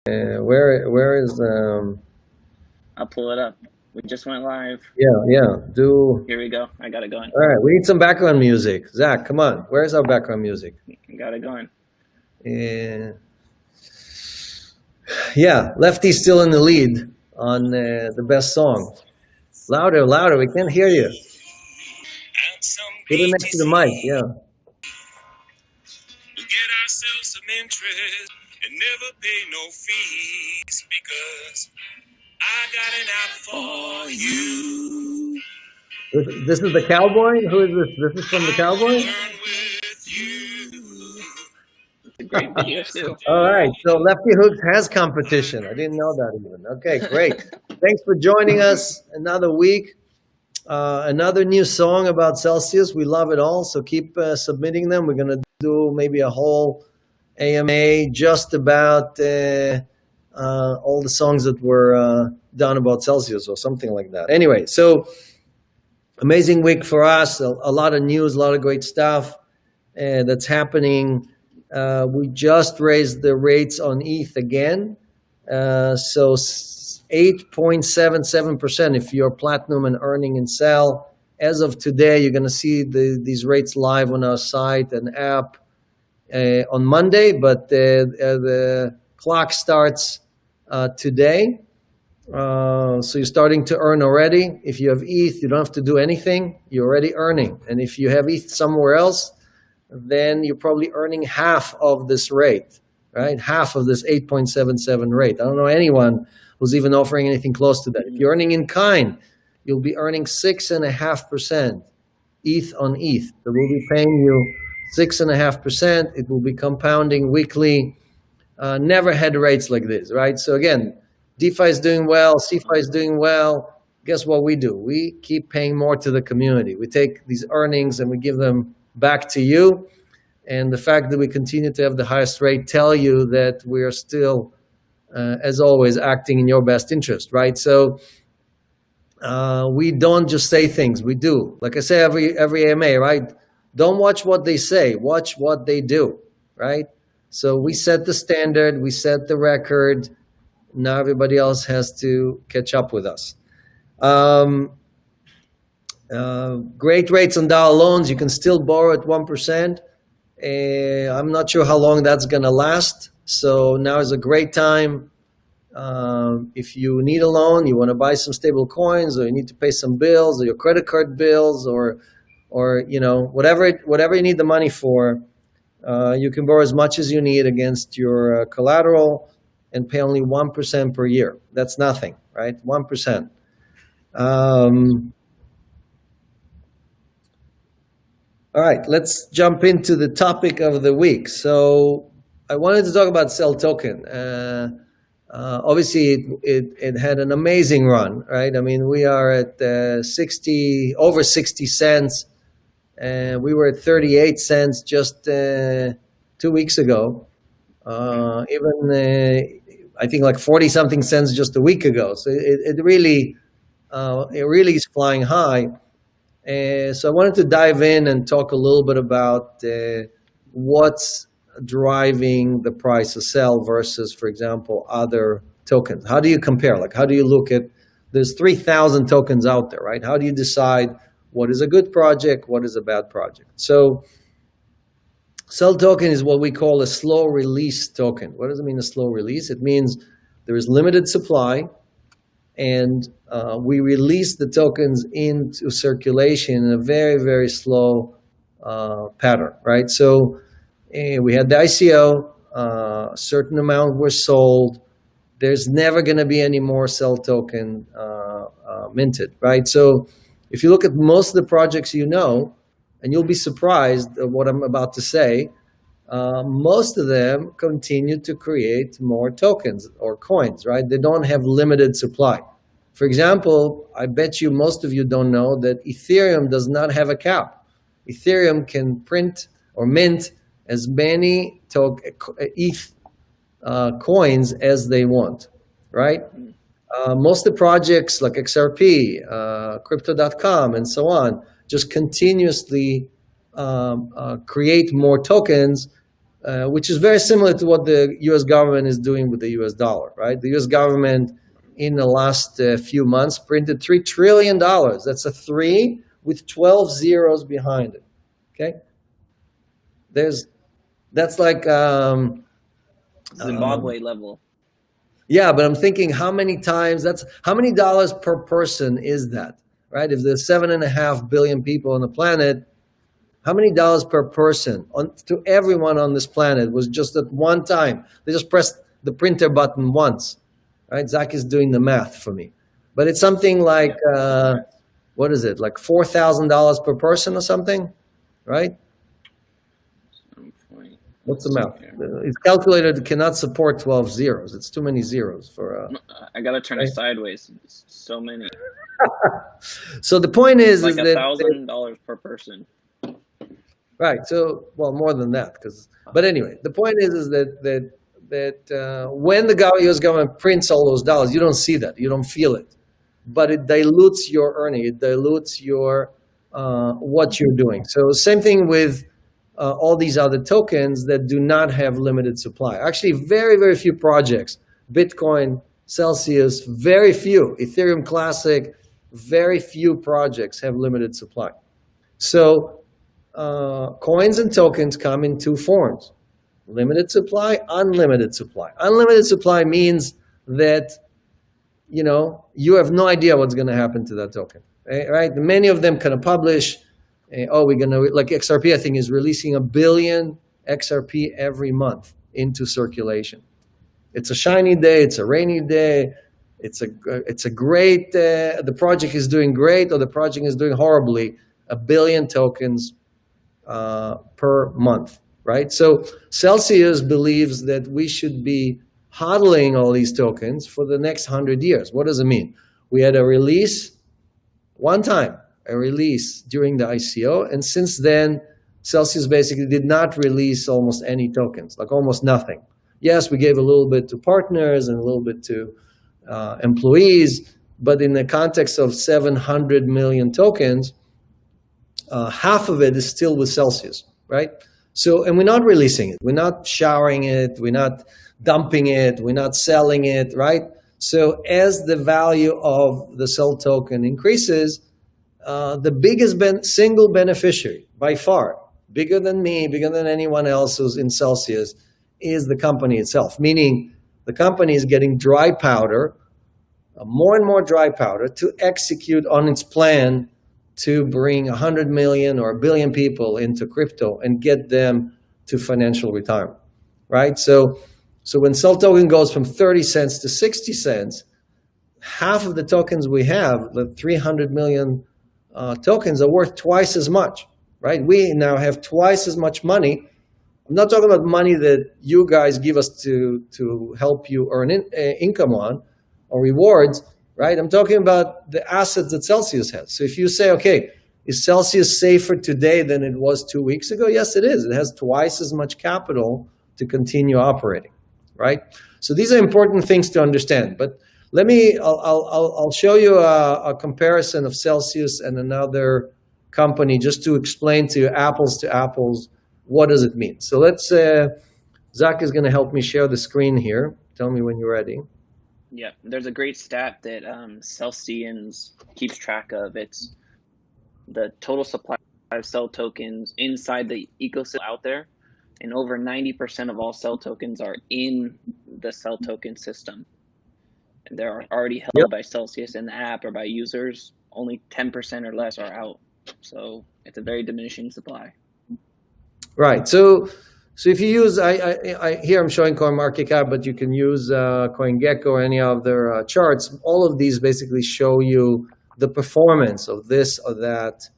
where is I'll pull it up. We just went live. yeah, do. Here we go. I got it going. All right, we need some background music. Zach, come on. Where's our background music? Got it going. Yeah, Lefty's still in the lead on the best song. Louder, louder. We can't hear you. Put it next to the mic. Yeah. We get ourselves some interest and never pay no fees because I got an app for you. This is the Cowboy? Who is this? This is from the Cowboy? It's a great video too. All right, so Lefty Hooks has competition. I didn't know that even. Okay, great. Thanks for joining us another week. Another new song about Celsius. We love it all, so keep submitting them. We're going to do maybe a whole AMA just about all the songs that were done about Celsius or something like that. Anyway, so amazing week for us. A lot of news, a lot of great stuff that's happening. We just raised the rates on ETH again. So 8.77% if you're platinum and earning in sell. As of today, you're going to see these rates live on our site and app on Monday, but the clock starts today. So you're starting to earn already. If you have ETH, you don't have to do anything. You're already earning. And if you have ETH somewhere else, then you're probably earning half of this rate, right? Half of this 8.77 rate. I don't know anyone who's even offering anything close to that. If you're earning in kind, you'll be earning 6.5% ETH on ETH. So we'll be paying you 6.5%. It will be compounding weekly. Never had rates like this, right? So again, DeFi is doing well, CeFi is doing well. Guess what we do? We keep paying more to the community. We take these earnings and we give them back to you. And the fact that we continue to have the highest rate tell you that we are still, as always, acting in your best interest, right? So we don't just say things, we do. Like I say every AMA, right? Don't watch what they say, watch what they do, right? So we set the standard, we set the record. Now everybody else has to catch up with us. Great rates on dollar loans. You can still borrow at 1%. I'm not sure how long that's going to last. So now is a great time. If you need a loan, you want to buy some stable coins, or you need to pay some bills, or your credit card bills, or you know, whatever you need the money for, you can borrow as much as you need against your collateral and pay only 1% per year. That's nothing, right? 1%. All right, let's jump into the topic of the week. So I wanted to talk about Cell Token. Obviously, it had an amazing run, right? I mean, we are at over 60 cents. We were at 38 cents just 2 weeks ago. I think like 40 something cents just a week ago. So it really is flying high. So I wanted to dive in and talk a little bit about what's driving the price of Cell versus, for example, other tokens. How do you compare? Like, how do you look at, there's 3,000 tokens out there, right? How do you decide what is a good project, what is a bad project? So Cell token is what we call a slow release token. What does it mean, a slow release? It means there is limited supply, and we release the tokens into circulation in a very, very slow pattern, right? So we had the ICO, a certain amount were sold. There's never going to be any more Cell token minted, right? So if you look at most of the projects you know, and you'll be surprised at what I'm about to say, most of them continue to create more tokens or coins, right? They don't have limited supply. For example, I bet you most of you don't know that Ethereum does not have a cap. Ethereum can print or mint as many ETH coins as they want, right? Most of the projects like XRP, Crypto.com, and so on, just continuously create more tokens which is very similar to what the U.S. government is doing with the U.S. dollar, right? The U.S. government in the last few months printed $3 trillion. That's a 3 with 12 zeros behind it. Okay, that's like Zimbabwe level. yeah, but I'm thinking how many times how many dollars per person is that, right? If there's 7.5 billion people on the planet, how many dollars per person to everyone on this planet was just at one time? They just pressed the printer button once, right? Zach is doing the math for me, but it's something like what is it, like $4,000 per person or something, right? What's the math? It's calculated cannot support 12 zeros. It's too many zeros for. I gotta turn it sideways. It's so many. So the point is Like that $1,000 per person. right. So well, more than that, but anyway, the point is that when the U.S. government prints all those dollars, you don't see that, you don't feel it, but it dilutes your earning, it dilutes your what you're doing. So same thing with all these other tokens that do not have limited supply. Actually, very, very few projects, Bitcoin, Celsius, very few, Ethereum Classic, very few projects have limited supply. So coins and tokens come in two forms: limited supply, unlimited supply. Unlimited supply means that you have no idea what's going to happen to that token, right? Many of them kind of publish, we're going to, like XRP, I think, is releasing 1 billion XRP every month into circulation. It's a shiny day, it's a rainy day, it's a great, the project is doing great or the project is doing horribly, 1 billion tokens per month, right? So Celsius believes that we should be hodling all these tokens for the next 100 years. What does it mean? We had a release one time, a release during the ICO, and since then, Celsius basically did not release almost any tokens, like almost nothing. Yes, we gave a little bit to partners and a little bit to employees, but in the context of 700 million tokens, half of it is still with Celsius, right? So, and we're not releasing it, we're not showering it, we're not dumping it, we're not selling it, right? So as the value of the Cel token increases, the biggest single beneficiary by far, bigger than me, bigger than anyone else who's in Celsius, is the company itself, meaning the company is getting dry powder, more and more dry powder to execute on its plan to bring 100 million or 1 billion people into crypto and get them to financial retirement, right? So when Cel token goes from 30 cents to 60 cents, half of the tokens we have, the 300 million tokens, are worth twice as much, right? We now have twice as much money. I'm not talking about money that you guys give us to help you earn income on or rewards, right? I'm talking about the assets that Celsius has. So if you say, okay, is Celsius safer today than it was 2 weeks ago? Yes, it is. It has twice as much capital to continue operating, right? So these are important things to understand. But I'll show you a comparison of Celsius and another company just to explain to you apples to apples, what does it mean? So let's, Zach is going to help me share the screen here. Tell me when you're ready. Yeah, there's a great stat that Celsians keeps track of. It's the total supply of Cel tokens inside the ecosystem out there, and over 90% of all Cel tokens are in the Cel token system. And they're already held by Celsius in the app or by users. Only 10% or less are out. So it's a very diminishing supply. Right. So if you use, here I'm showing CoinMarketCap, but you can use CoinGecko or any other charts. All of these basically show you the performance of this or that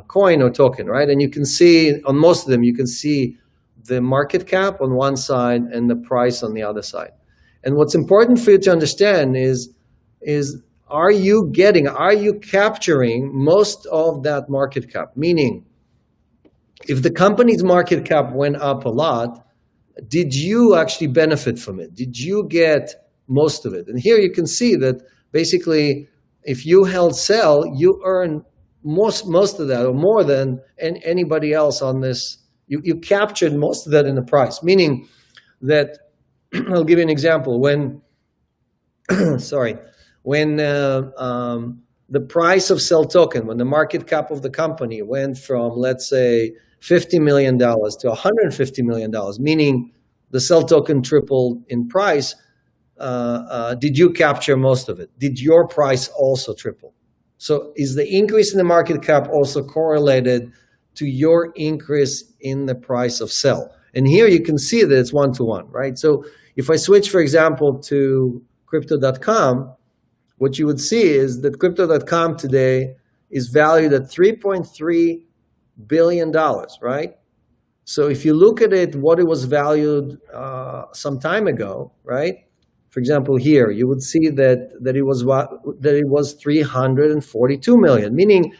coin or token, right? And you can see on most of them, you can see the market cap on one side and the price on the other side. And what's important for you to understand is are you capturing most of that market cap? Meaning, if the company's market cap went up a lot, did you actually benefit from it? Did you get most of it? And here you can see that basically, if you held Cel, you earn most of that or more than anybody else on this You captured most of that in the price, meaning that I'll give you an example. When sorry, when the price of sell token, when the market cap of the company went from, let's say, $50 million to $150 million, meaning the sell token tripled in price, did you capture most of it? Did your price also triple? So is the increase in the market cap also correlated to your increase in the price of sell? And here you can see that it's one-to-one, right? So if I switch, for example, to crypto.com, what you would see is that crypto.com today is valued at $3.3 billion, right? So if you look at it, what it was valued some time ago, right? For example, here you would see that it was 342 million, meaning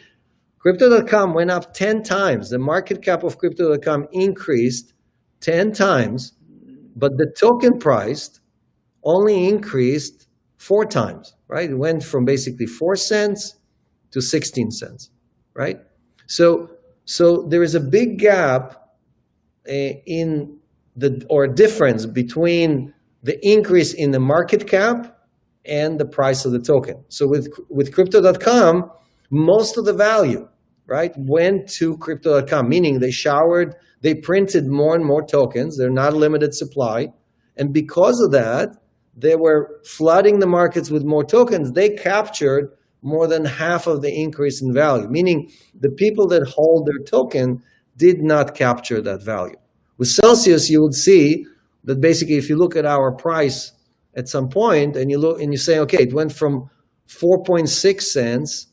crypto.com went up 10 times. The market cap of crypto.com increased 10 times, but the token price only increased 4 times, right? It went from basically 4 cents to 16 cents, right? So there is a big gap in difference between the increase in the market cap and the price of the token. So with crypto.com, most of the value, right, went to crypto.com, meaning they printed more and more tokens. They're not a limited supply. And because of that, they were flooding the markets with more tokens. They captured more than half of the increase in value, meaning the people that hold their token did not capture that value. With Celsius, you would see that basically if you look at our price at some point and you say, okay, it went from 4.6 cents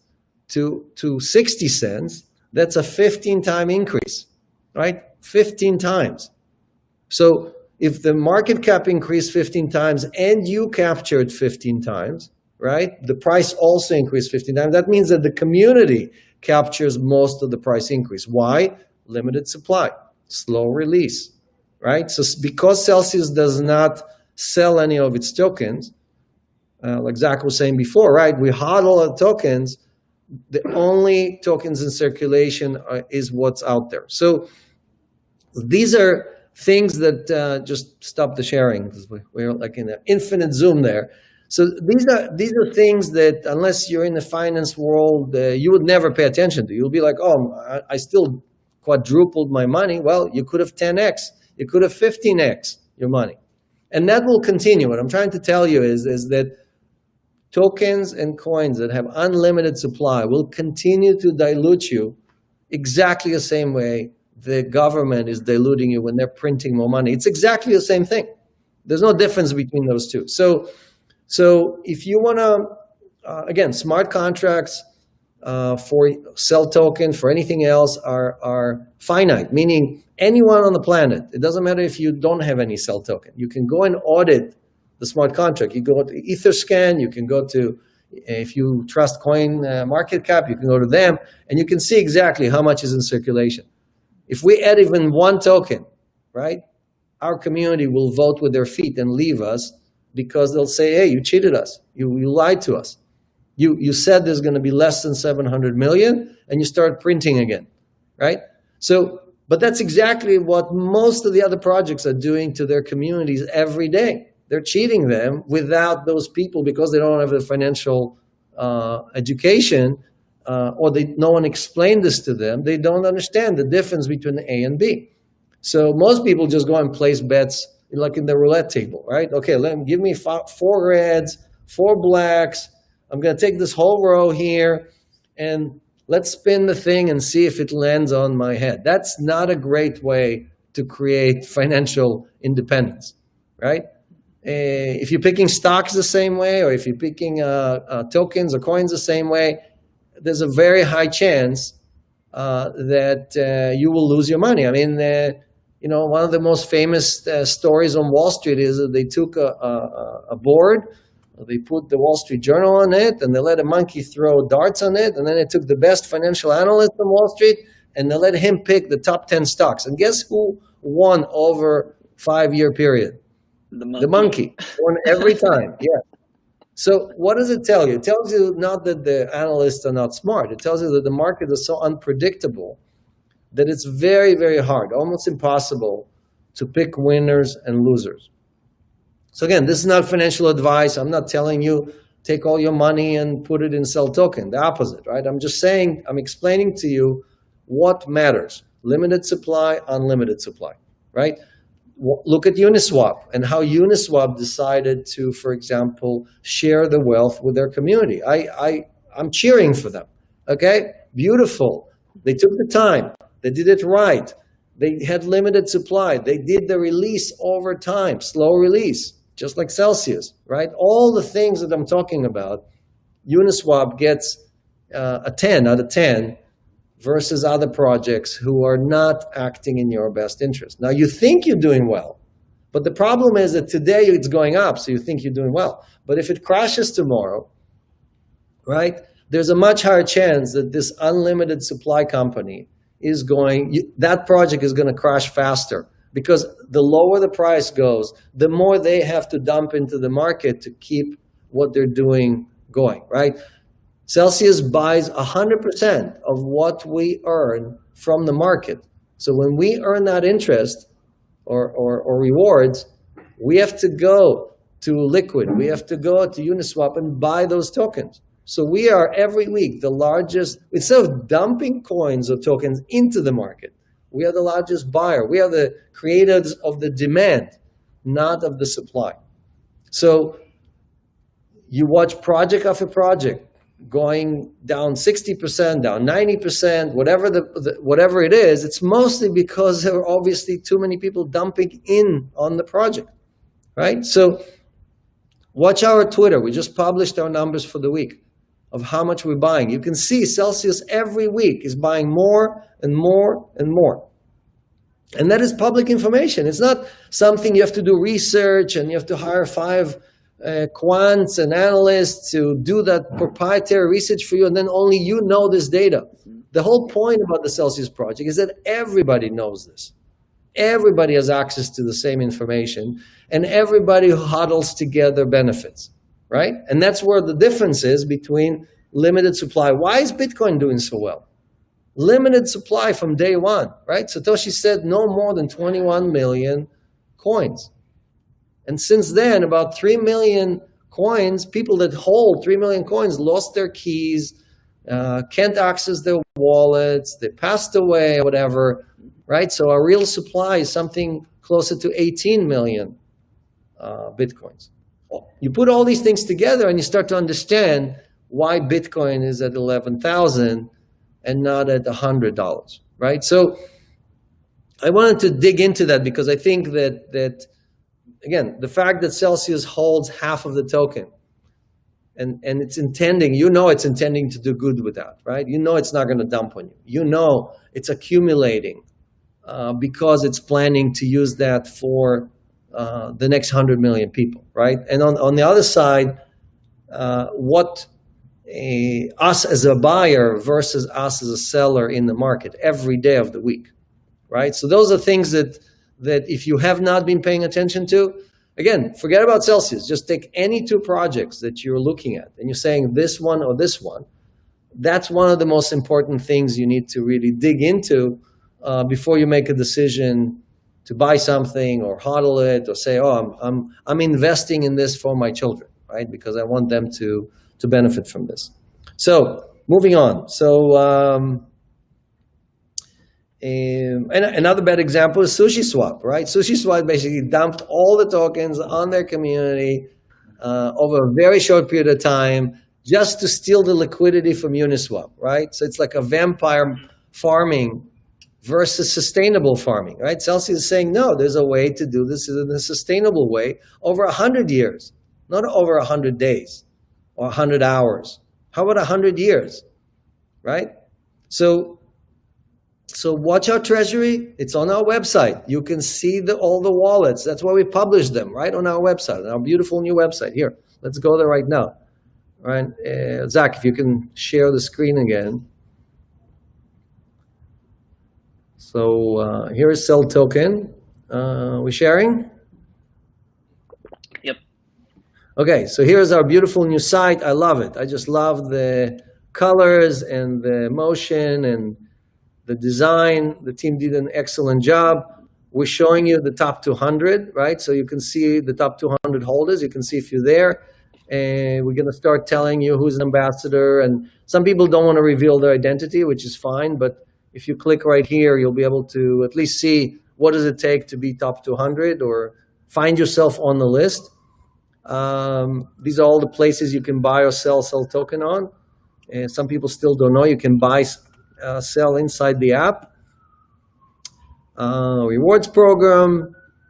to 60 cents, that's a 15-time increase, right? 15 times. So if the market cap increased 15 times and you captured 15 times, right? The price also increased 15 times. That means that the community captures most of the price increase. Why? Limited supply, slow release, right? So because Celsius does not sell any of its tokens, like Zach was saying before, right? We hodl the tokens. The only tokens in circulation is what's out there. So these are things that just stop the sharing because we're like in an infinite Zoom there. So these are things that unless you're in the finance world, you would never pay attention to. You'll be like, oh, I still quadrupled my money. Well, you could have 10x. You could have 15x your money. And that will continue. What I'm trying to tell you is that tokens and coins that have unlimited supply will continue to dilute you exactly the same way the government is diluting you when they're printing more money. It's exactly the same thing. There's no difference between those two. So if you want to, again, smart contracts for sell token, for anything else are finite, meaning anyone on the planet, it doesn't matter if you don't have any sell token. You can go and audit the smart contract. You go to Etherscan, you can go to, if you trust Coin Market Cap, you can go to them, and you can see exactly how much is in circulation. If we add even one token, right, our community will vote with their feet and leave us because they'll say, hey, you cheated us. You lied to us. You said there's going to be less than 700 million, and you start printing again, right? So, but that's exactly what most of the other projects are doing to their communities every day. They're cheating them without those people because they don't have the financial education or no one explained this to them. They don't understand the difference between A and B. So most people just go and place bets like in the roulette table, right? Okay, give me 4 reds, 4 blacks. I'm going to take this whole row here and let's spin the thing and see if it lands on my head. That's not a great way to create financial independence, right? If you're picking stocks the same way, or if you're picking tokens or coins the same way, there's a very high chance that you will lose your money. I mean, one of the most famous stories on Wall Street is that they took a board, they put the Wall Street Journal on it, and they let a monkey throw darts on it, and then they took the best financial analyst on Wall Street, and they let him pick the top 10 stocks. And guess who won over a 5-year period? The monkey won every time. Yeah. So what does it tell you? It tells you not that the analysts are not smart. It tells you that the market is so unpredictable that it's very, very hard, almost impossible, to pick winners and losers. So again, this is not financial advice. I'm not telling you take all your money and put it in sell token. The opposite, right? I'm just saying, I'm explaining to you what matters. Limited supply, unlimited supply, right? Look at Uniswap and how Uniswap decided to, for example, share the wealth with their community. I'm cheering for them, okay? Beautiful. They took the time. They did it right. They had limited supply. They did the release over time, slow release, just like Celsius, right? All the things that I'm talking about, Uniswap gets a 10 out of 10 versus other projects who are not acting in your best interest. Now, you think you're doing well, but the problem is that today it's going up, so you think you're doing well. But if it crashes tomorrow, right, there's a much higher chance that this unlimited supply company is that project is going to crash faster, because the lower the price goes, the more they have to dump into the market to keep what they're doing going, right? Celsius buys 100% of what we earn from the market. So when we earn that interest or rewards, we have to go to Liquid, we have to go to Uniswap and buy those tokens. So we are every week the largest, instead of dumping coins or tokens into the market, we are the largest buyer. We are the creators of the demand, not of the supply. So you watch project after project going down 60%, down 90%, whatever it is, it's mostly because there are obviously too many people dumping in on the project, right? So watch our Twitter. We just published our numbers for the week of how much we're buying. You can see Celsius every week is buying more and more and more. And that is public information. It's not something you have to do research and you have to hire 5 quants and analysts to do that proprietary research for you, and then only you know this data. The whole point about the Celsius project is that everybody knows this. Everybody has access to the same information, and everybody who huddles together benefits, right? And that's where the difference is between limited supply. Why is Bitcoin doing so well? Limited supply from day one, right? Satoshi said no more than 21 million coins. And since then, about 3 million coins, people that hold 3 million coins lost their keys, can't access their wallets, they passed away, whatever, right? So our real supply is something closer to 18 million Bitcoins. You put all these things together and you start to understand why Bitcoin is at 11,000 and not at $100, right? So I wanted to dig into that because I think that again, the fact that Celsius holds half of the token and it's intending, it's intending to do good with that, right? It's not going to dump on you. It's accumulating because it's planning to use that for the next 100 million people, right? And on the other side, what us as a buyer versus us as a seller in the market every day of the week, right? So those are things that if you have not been paying attention to, again, forget about Celsius. Just take any 2 projects that you're looking at and you're saying this one or this one. That's one of the most important things you need to really dig into before you make a decision to buy something or hodl it or say, oh, I'm investing in this for my children, right? Because I want them to benefit from this. So moving on. So and another bad example is SushiSwap, right? SushiSwap basically dumped all the tokens on their community over a very short period of time just to steal the liquidity from Uniswap, right? So it's like a vampire farming versus sustainable farming, right? Celsius is saying, no, there's a way to do this in a sustainable way over 100 years, not over 100 days or 100 hours. How about 100 years, right? So watch our treasury. It's on our website. You can see all the wallets. That's why we publish them right on our website, our beautiful new website. Here, let's go there right now. All right, Zach, if you can share the screen again. So here is Cell Token. We sharing? Yep. Okay, so here's our beautiful new site. I love it. I just love the colors and the motion and the design. The team did an excellent job. We're showing you the top 200, right? So you can see the top 200 holders. You can see if you're there. And we're going to start telling you who's an ambassador. And some people don't want to reveal their identity, which is fine. But if you click right here, you'll be able to at least see what does it take to be top 200 or find yourself on the list. These are all the places you can buy or sell token on. And some people still don't know you can buy, sell inside the app. Rewards program,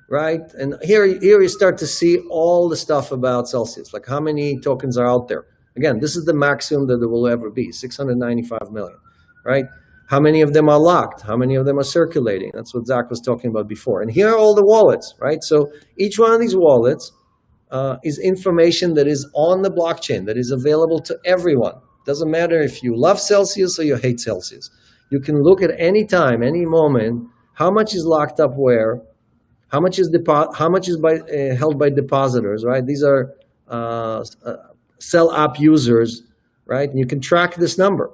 right? And here you start to see all the stuff about Celsius, like how many tokens are out there. Again, this is the maximum that there will ever be, 695 million, right? How many of them are locked? How many of them are circulating? That's what Zach was talking about before. And here are all the wallets, right? So each one of these wallets is information that is on the blockchain, that is available to everyone. Doesn't matter if you love Celsius or you hate Celsius. You can look at any time, any moment, how much is locked up where, how much is held by depositors, right? These are Cell app users, right? And you can track this number.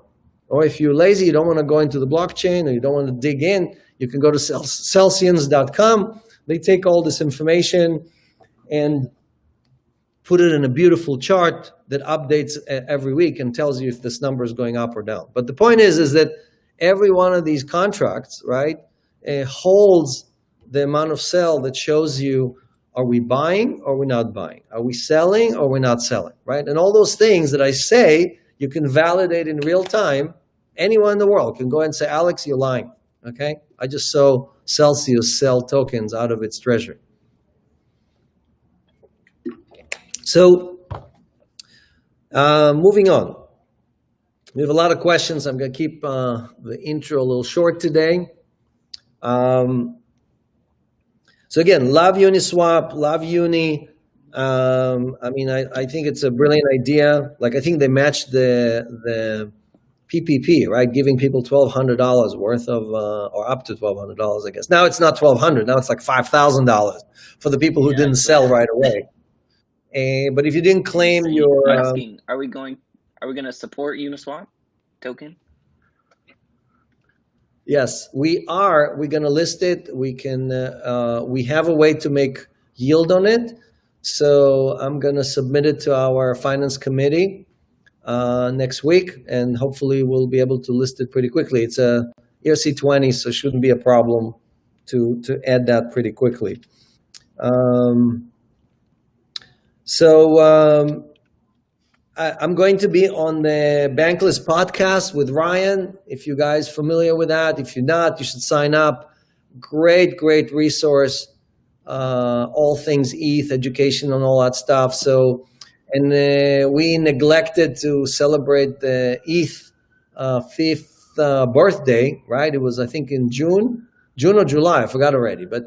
Or if you're lazy, you don't want to go into the blockchain or you don't want to dig in, you can go to Celsians.com. They take all this information and put it in a beautiful chart that updates every week and tells you if this number is going up or down. But the point is that every one of these contracts, right, holds the amount of sell that shows you, are we buying or we're not buying? Are we selling or we're not selling, right? And all those things that I say, you can validate in real time. Anyone in the world can go and say, Alex, you're lying, okay? I just saw Celsius sell tokens out of its treasury. So, moving on. We have a lot of questions. I'm going to keep the intro a little short today. So again, love Uniswap, love Uni. I mean, I think it's a brilliant idea. Like, I think they matched the PPP, right? Giving people $1,200 worth of, or up to $1,200, I guess. Now it's not $1,200. Now it's like $5,000 for the people who didn't sell right away. But if you didn't claim your, asking, are we going to support Uniswap token? Yes, we are. We're going to list it. We can. We have a way to make yield on it. So I'm going to submit it to our finance committee next week, and hopefully we'll be able to list it pretty quickly. It's a ERC20, so it shouldn't be a problem to add that pretty quickly. I'm going to be on the Bankless podcast with Ryan. If you guys are familiar with that, if you're not, you should sign up. Great resource. All things ETH, education and all that stuff. So, and we neglected to celebrate the ETH 5th birthday, right? It was, I think, in June or July. I forgot already. But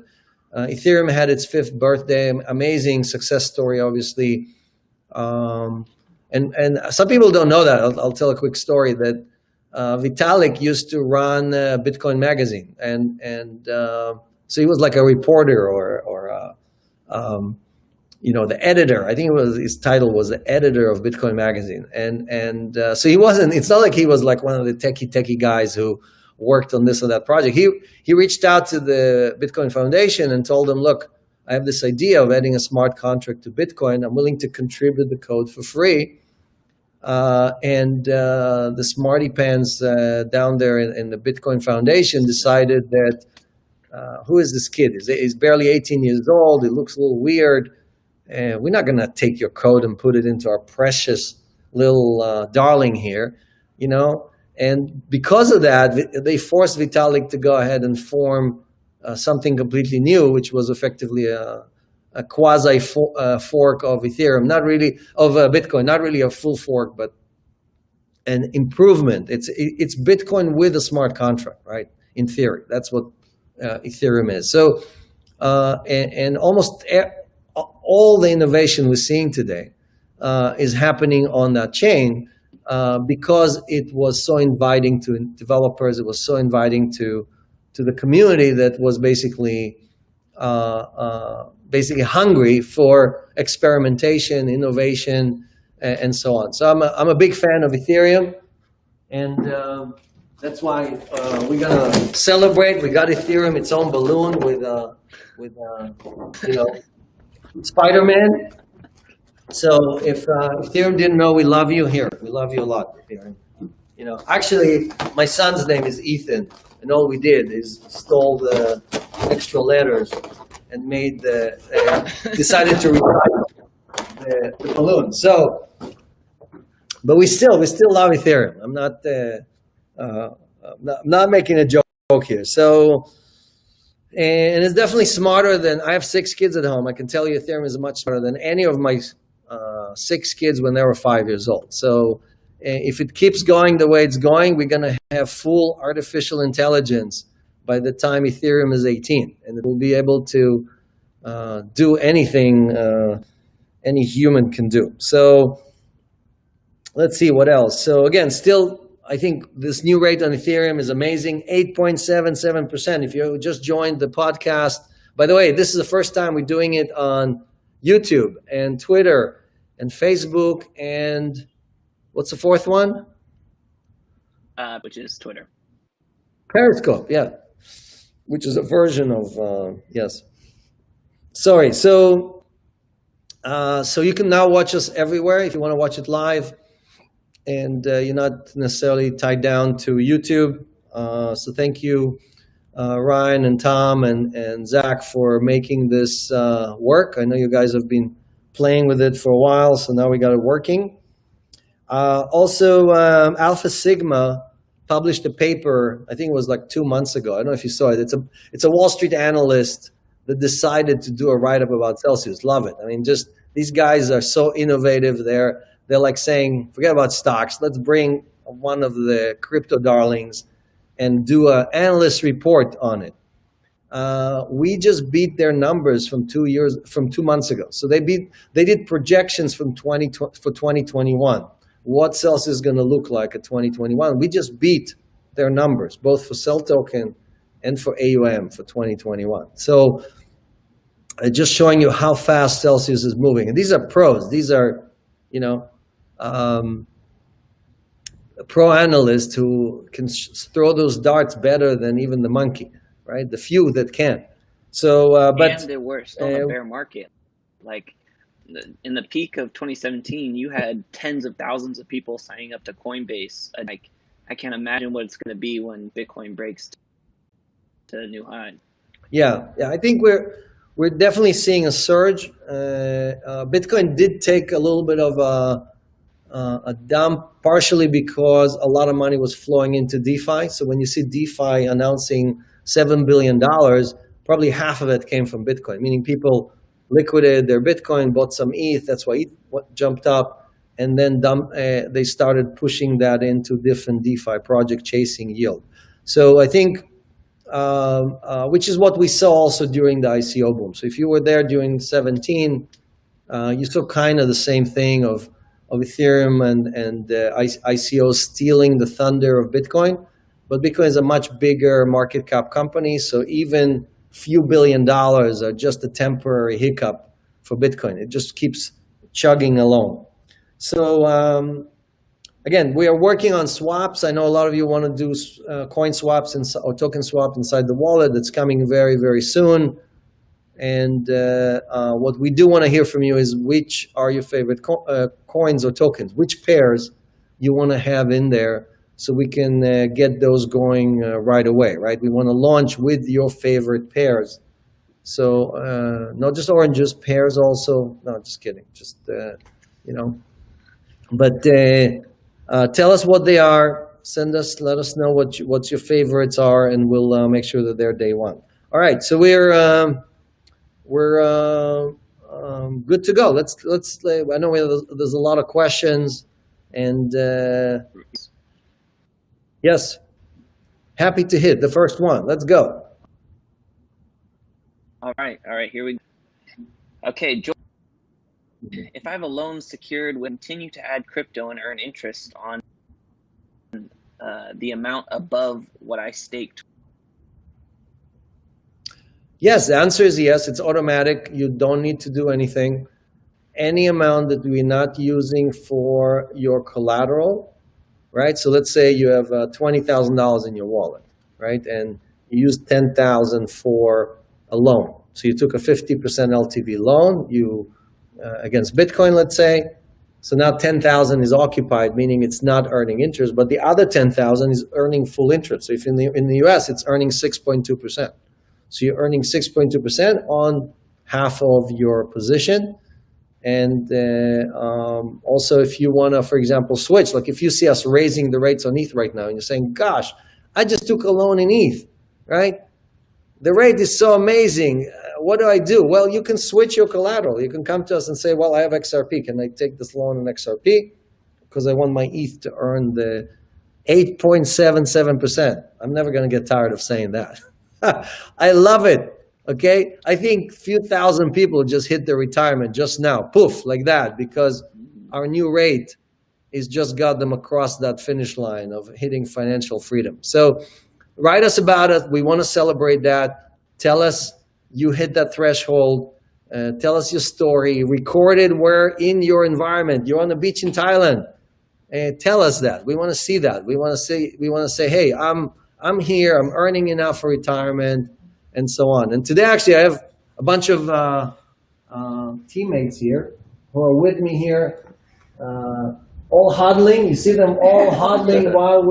Ethereum had its 5th birthday. Amazing success story, obviously. And some people don't know that. I'll tell a quick story that Vitalik used to run Bitcoin Magazine, and so he was like a reporter or the editor. I think his title was the editor of Bitcoin Magazine, and so he wasn't. It's not like he was like one of the techie guys who worked on this or that project. He reached out to the Bitcoin Foundation and told them, look, I have this idea of adding a smart contract to Bitcoin. I'm willing to contribute the code for free. And the smarty pants down there in the Bitcoin Foundation decided that, who is this kid? He's barely 18 years old. He looks a little weird. We're not going to take your code and put it into our precious little darling here, you know. And because of that, they forced Vitalik to go ahead and form something completely new, which was effectively a quasi fork of Ethereum, not really of Bitcoin, not really a full fork, but an improvement. It's Bitcoin with a smart contract, right? In theory, that's what Ethereum is. So, and almost all the innovation we're seeing today is happening on that chain because it was so inviting to developers. It was so inviting to the community that was basically hungry for experimentation, innovation, and so on. So I'm a big fan of Ethereum, and That's why we're gonna celebrate. We got Ethereum its own balloon with Spider-Man. So if Ethereum didn't know we love you, here we love you a lot, Ethereum. Actually, my son's name is Ethan, and all we did is stole the extra letters and decided to rewrite the balloon. So, but we still love Ethereum. I'm not making a joke here. So, and it's definitely smarter than, I have 6 kids at home. I can tell you Ethereum is much smarter than any of my 6 kids when they were 5 years old. So if it keeps going the way it's going, we're going to have full artificial intelligence by the time Ethereum is 18. And it will be able to do anything any human can do. So let's see what else. So again, still, I think this new rate on Ethereum is amazing, 8.77%. If you just joined the podcast, by the way, this is the first time we're doing it on YouTube and Twitter and Facebook and what's the fourth one? Which is Twitter. Periscope, yeah, which is a version of, yes. Sorry, so you can now watch us everywhere if you want to watch it live. And you're not necessarily tied down to YouTube. So thank you, Ryan and Tom and Zach, for making this work. I know you guys have been playing with it for a while, so now we got it working. Also, Alpha Sigma published a paper, I think it was like 2 months ago. I don't know if you saw it. It's a Wall Street analyst that decided to do a write-up about Celsius. Love it. I mean, just these guys are so innovative. They're like saying, forget about stocks. Let's bring one of the crypto darlings and do an analyst report on it. We just beat their numbers from 2 months ago. So they did projections for 2021. What Celsius is going to look like at 2021. We just beat their numbers, both for Cell Token and for AUM for 2021. So just showing you how fast Celsius is moving. And these are pros. These are, pro analysts who can throw those darts better than even the monkey, right? The few that can. So, but and we're still in a bear market. Like in the peak of 2017, you had tens of thousands of people signing up to Coinbase. Like I can't imagine what it's going to be when Bitcoin breaks to a new high. Yeah. I think we're definitely seeing a surge. Bitcoin did take a little bit of a dump, partially because a lot of money was flowing into DeFi. So when you see DeFi announcing $7 billion, probably half of it came from Bitcoin, meaning people liquidated their Bitcoin, bought some ETH. That's why ETH jumped up, and then they started pushing that into different DeFi project, chasing yield. So I think, which is what we saw also during the ICO boom. So if you were there during 17, you saw kind of the same thing of Ethereum and ICO stealing the thunder of Bitcoin. But Bitcoin is a much bigger market cap company, so even few $1 billion are just a temporary hiccup for Bitcoin. It just keeps chugging along. So again, we are working on swaps. I know a lot of you want to do coin swaps or token swaps inside the wallet. That's coming very, very soon. And what we do want to hear from you is which are your favorite coins or tokens, which pairs you want to have in there, so we can get those going right away, right? We want to launch with your favorite pairs. So not just oranges, pears also. No, just kidding. Just, But tell us what they are. Let us know what your favorites are, and we'll make sure that they're day one. All right, so we're good to go. Let's. I know there's a lot of questions, and yes, happy to hit the first one. Let's go. All right, here we go. Okay, George, if I have a loan secured, will continue to add crypto and earn interest on the amount above what I staked? Yes, the answer is yes. It's automatic. You don't need to do anything. Any amount that we're not using for your collateral right? So let's say you have $20,000 in your wallet, right? And you used 10,000 for a loan. So you took a 50% LTV loan, against Bitcoin, let's say. So now 10,000 is occupied, meaning it's not earning interest, but the other 10,000 is earning full interest. So if in the US, it's earning 6.2%. So you're earning 6.2% on half of your position. And also, if you want to, for example, switch, like if you see us raising the rates on ETH right now, and you're saying, gosh, I just took a loan in ETH, right? The rate is so amazing. What do I do? Well, you can switch your collateral. You can come to us and say, well, I have XRP. Can I take this loan in XRP? Because I want my ETH to earn the 8.77%. I'm never going to get tired of saying that. I love it. Okay? I think few thousand people just hit their retirement just now. Poof, like that, because our new rate is just got them across that finish line of hitting financial freedom. So write us about it. We want to celebrate that. Tell us you hit that threshold. Tell us your story. Record it where in your environment. You're on the beach in Thailand. Tell us that. We want to see that. We want to say, hey, I'm here. I'm earning enough for retirement, and so on. And today, actually, I have a bunch of teammates here who are with me here, all huddling. You see them all huddling while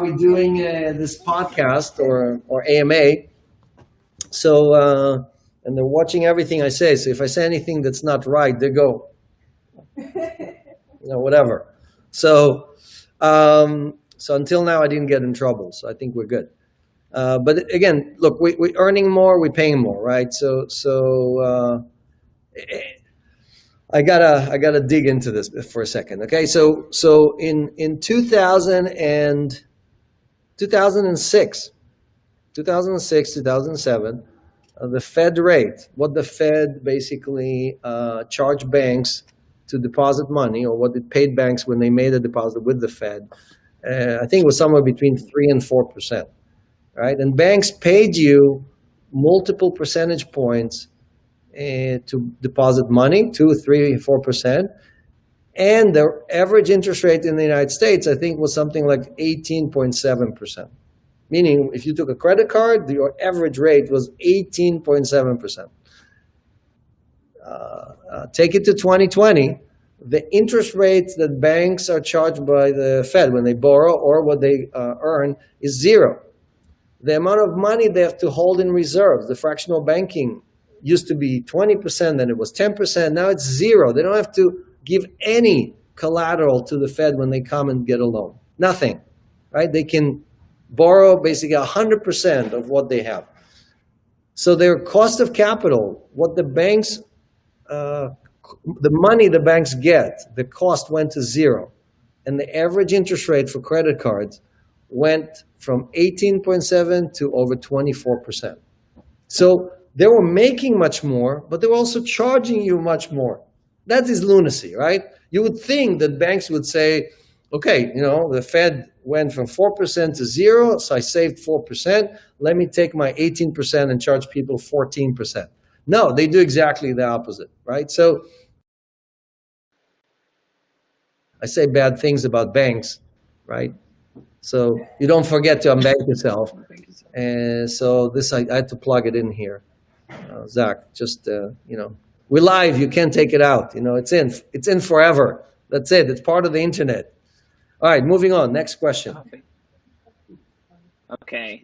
we're doing this podcast or AMA. So, and they're watching everything I say. So if I say anything that's not right, they go, whatever. So, so until now, I didn't get in trouble. So I think we're good. But again, look, we're earning more, we're paying more, right? So I gotta dig into this for a second. Okay, so in 2006, 2007, the Fed rate, what the Fed basically charged banks to deposit money, or what it paid banks when they made a deposit with the Fed, I think it was somewhere between 3% and 4%, right? And banks paid you multiple percentage points to deposit money, 2, 3, 4%. And the average interest rate in the United States, I think, was something like 18.7%. Meaning, if you took a credit card, your average rate was 18.7%. Take it to 2020, the interest rates that banks are charged by the Fed when they borrow or what they earn is zero. The amount of money they have to hold in reserves, the fractional banking used to be 20%, then it was 10%, now it's zero. They don't have to give any collateral to the Fed when they come and get a loan. Nothing, right? They can borrow basically 100% of what they have. So their cost of capital, what the banks, the money the banks get, the cost went to zero. And the average interest rate for credit cards went from 18.7 to over 24%. So they were making much more, but they were also charging you much more. That is lunacy, right? You would think that banks would say, okay, the Fed went from 4% to zero, so I saved 4%. Let me take my 18% and charge people 14%. No, they do exactly the opposite, right? So I say bad things about banks, right? So you don't forget to unbank yourself. And so this, I had to plug it in here. Zach, just, we're live, you can't take it out. It's in forever. That's it, it's part of the internet. All right, moving on, next question. Okay.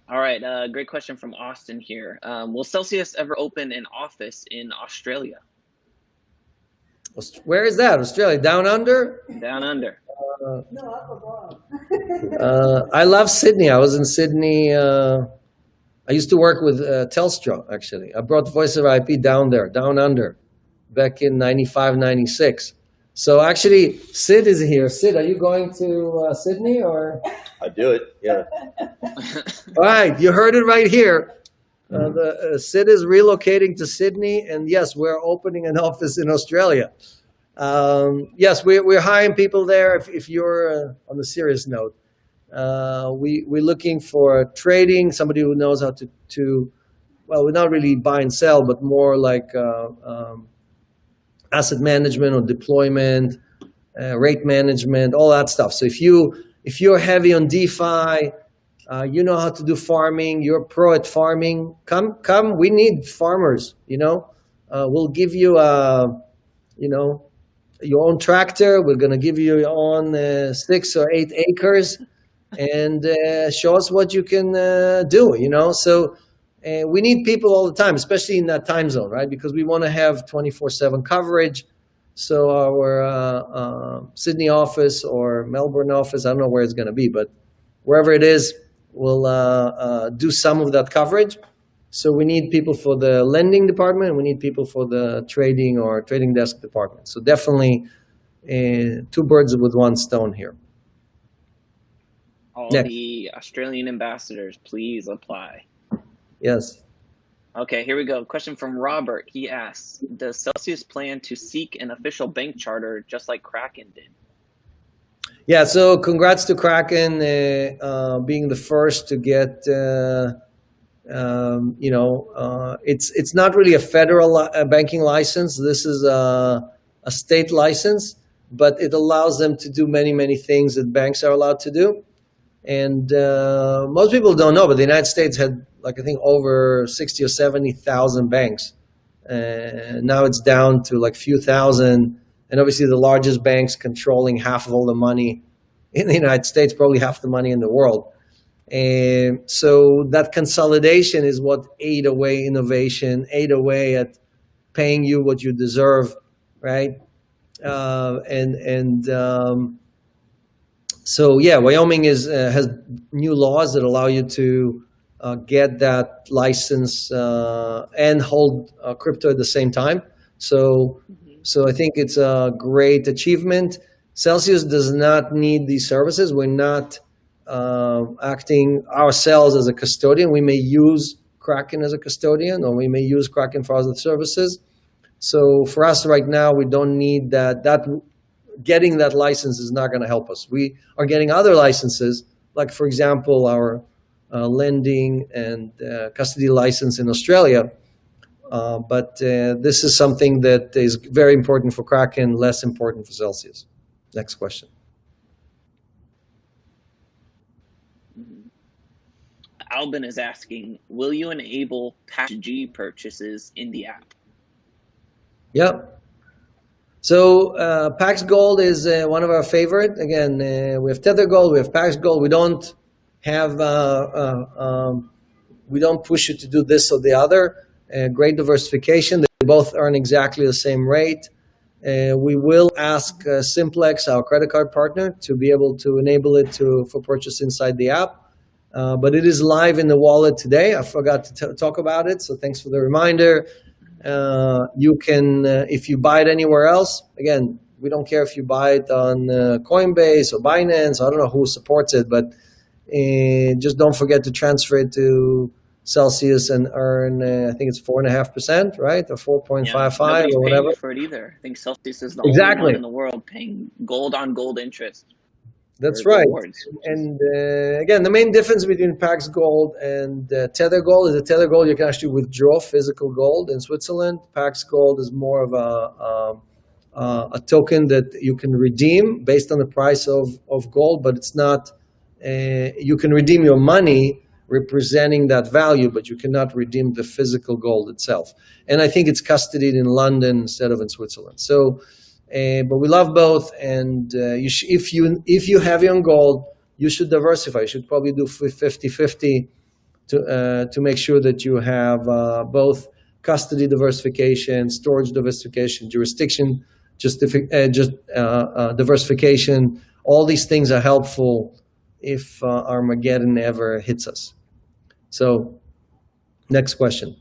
All right, great question from Austin here. Will Celsius ever open an office in Australia? Where is that? Australia? Down under? Down under. No, up above. I love Sydney. I was in Sydney. I used to work with Telstra, actually. I brought Voice of IP down there, down under, back in 95, 96. So actually, Sid is here. Sid, are you going to Sydney or? I do it, yeah. All right, you heard it right here. Sid is relocating to Sydney, and yes, we're opening an office in Australia. Yes, we're hiring people there. If you're on a serious note, we're looking for trading, somebody who knows how to well, we're not really buy and sell, but more like asset management or deployment, rate management, all that stuff. So if you're heavy on DeFi, you know how to do farming, you're pro at farming, come. We need farmers. We'll give you your own tractor. We're going to give you your own 6 or 8 acres, and show us what you can do. So we need people all the time, especially in that time zone, right? Because we want to have 24/7 coverage. So our Sydney office or Melbourne office, I don't know where it's going to be, but wherever it is, we'll do some of that coverage. So we need people for the lending department, and we need people for the trading or trading desk department. So definitely 2 birds with 1 stone here. All Next. the Australian ambassadors, please apply. Yes. Okay, here we go. Question from Robert. He asks, does Celsius plan to seek an official bank charter just like Kraken did? Yeah, so congrats to Kraken being the first to get, it's not really a federal banking license. This is a state license, but it allows them to do many, many things that banks are allowed to do. And most people don't know, but the United States had, I think, over 60 or 70,000 banks. Now it's down to few thousand. And obviously the largest banks controlling half of all the money in the United States, probably half the money in the world. And so that consolidation is what ate away innovation, ate away at paying you what you deserve, right? So yeah, Wyoming has new laws that allow you to get that license and hold crypto at the same time. So I think it's a great achievement. Celsius does not need these services. We're not acting ourselves as a custodian. We may use Kraken as a custodian, or we may use Kraken for other services. So for us right now, we don't need that. Getting that license is not going to help us. We are getting other licenses, like, for example, our lending and custody license in Australia. But this is something that is very important for Kraken, less important for Celsius. Next question. Albin is asking, will you enable PAX-G purchases in the app? Yep. So Pax Gold is one of our favorite. Again, we have Tether Gold, we have Pax Gold. We don't have, we don't push you to do this or the other. Great diversification. They both earn exactly the same rate. We will ask Simplex, our credit card partner, to be able to enable it for purchase inside the app. But it is live in the wallet today. I forgot to talk about it, so thanks for the reminder. You can, if you buy it anywhere else, again, we don't care if you buy it on Coinbase or Binance. I don't know who supports it, but just don't forget to transfer it to Celsius and earn, I think it's 4.5%, right? Or 4.55 or whatever. For it either. I think Celsius is the only one in the world paying gold on gold interest. That's right. And again, the main difference between Pax Gold and Tether Gold is that Tether Gold, you can actually withdraw physical gold in Switzerland. Pax Gold is more of a token that you can redeem based on the price of gold, but it's not, you can redeem your money representing that value, but you cannot redeem the physical gold itself. And I think it's custodied in London instead of in Switzerland. So, but we love both, and if you have your own gold, you should diversify. You should probably do 50-50 to make sure that you have both custody diversification, storage diversification, jurisdiction diversification. All these things are helpful if Armageddon ever hits us. So, next question.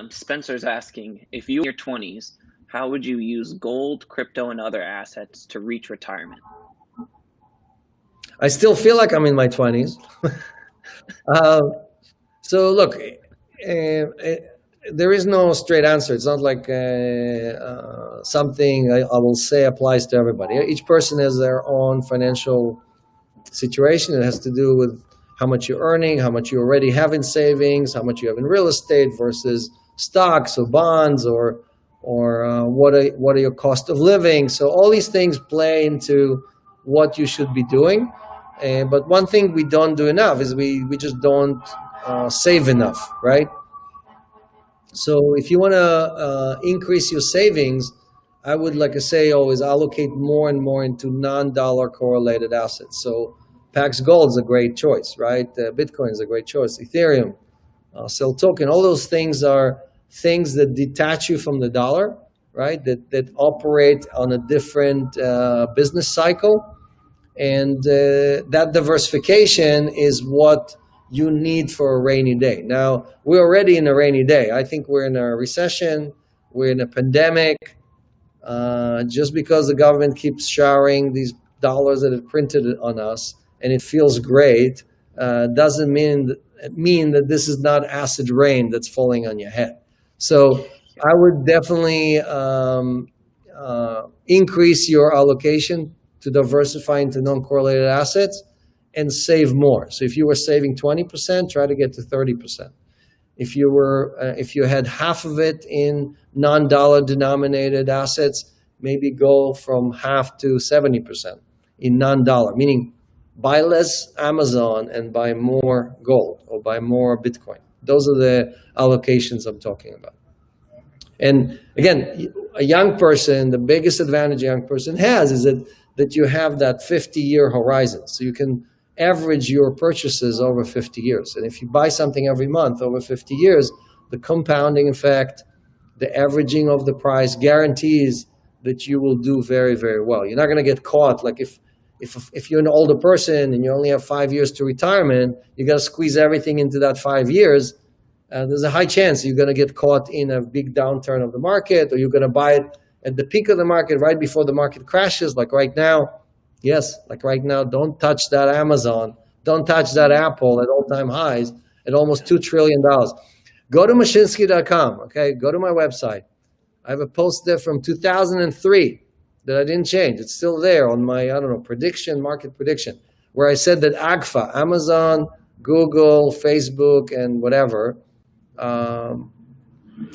Spencer's asking, if you were in your 20s, how would you use gold, crypto, and other assets to reach retirement? I still feel like I'm in my 20s. So look, there is no straight answer. It's not like something I will say applies to everybody. Each person has their own financial situation. It has to do with how much you're earning, how much you already have in savings, how much you have in real estate versus stocks or bonds or or what are your cost of living. So all these things play into what you should be doing. But one thing we don't do enough is we just don't save enough, right? So if you want to increase your savings, I would, like I say, always allocate more and more into non-dollar correlated assets. So Pax Gold is a great choice, right? Bitcoin is a great choice. Ethereum, Cell Token, all those things are things that detach you from the dollar, right? That operate on a different business cycle. And that diversification is what you need for a rainy day. Now, we're already in a rainy day. I think we're in a recession, we're in a pandemic. Just because the government keeps showering these dollars that it printed on us and it feels great, doesn't mean that this is not acid rain that's falling on your head. So I would definitely increase your allocation to diversify into non-correlated assets and save more. So if you were saving 20%, try to get to 30%. If you had half of it in non-dollar denominated assets, maybe go from half to 70% in non-dollar, meaning buy less Amazon and buy more gold or buy more Bitcoin. Those are the allocations I'm talking about. And again, a young person, the biggest advantage a young person has is that you have that 50-year horizon. So you can average your purchases over 50 years. And if you buy something every month over 50 years, the compounding effect, the averaging of the price guarantees that you will do very, very well. You're not going to get caught. Like if you're an older person and you only have 5 years to retirement, you got to squeeze everything into that 5 years. There's a high chance you're going to get caught in a big downturn of the market, or you're going to buy it at the peak of the market right before the market crashes, like right now. Yes, like right now, don't touch that Amazon. Don't touch that Apple at all-time highs at almost $2 trillion. Go to Mashinsky.com, okay? Go to my website. I have a post there from 2003 that I didn't change. It's still there on my, market prediction, where I said that AGFA, Amazon, Google, Facebook, and whatever,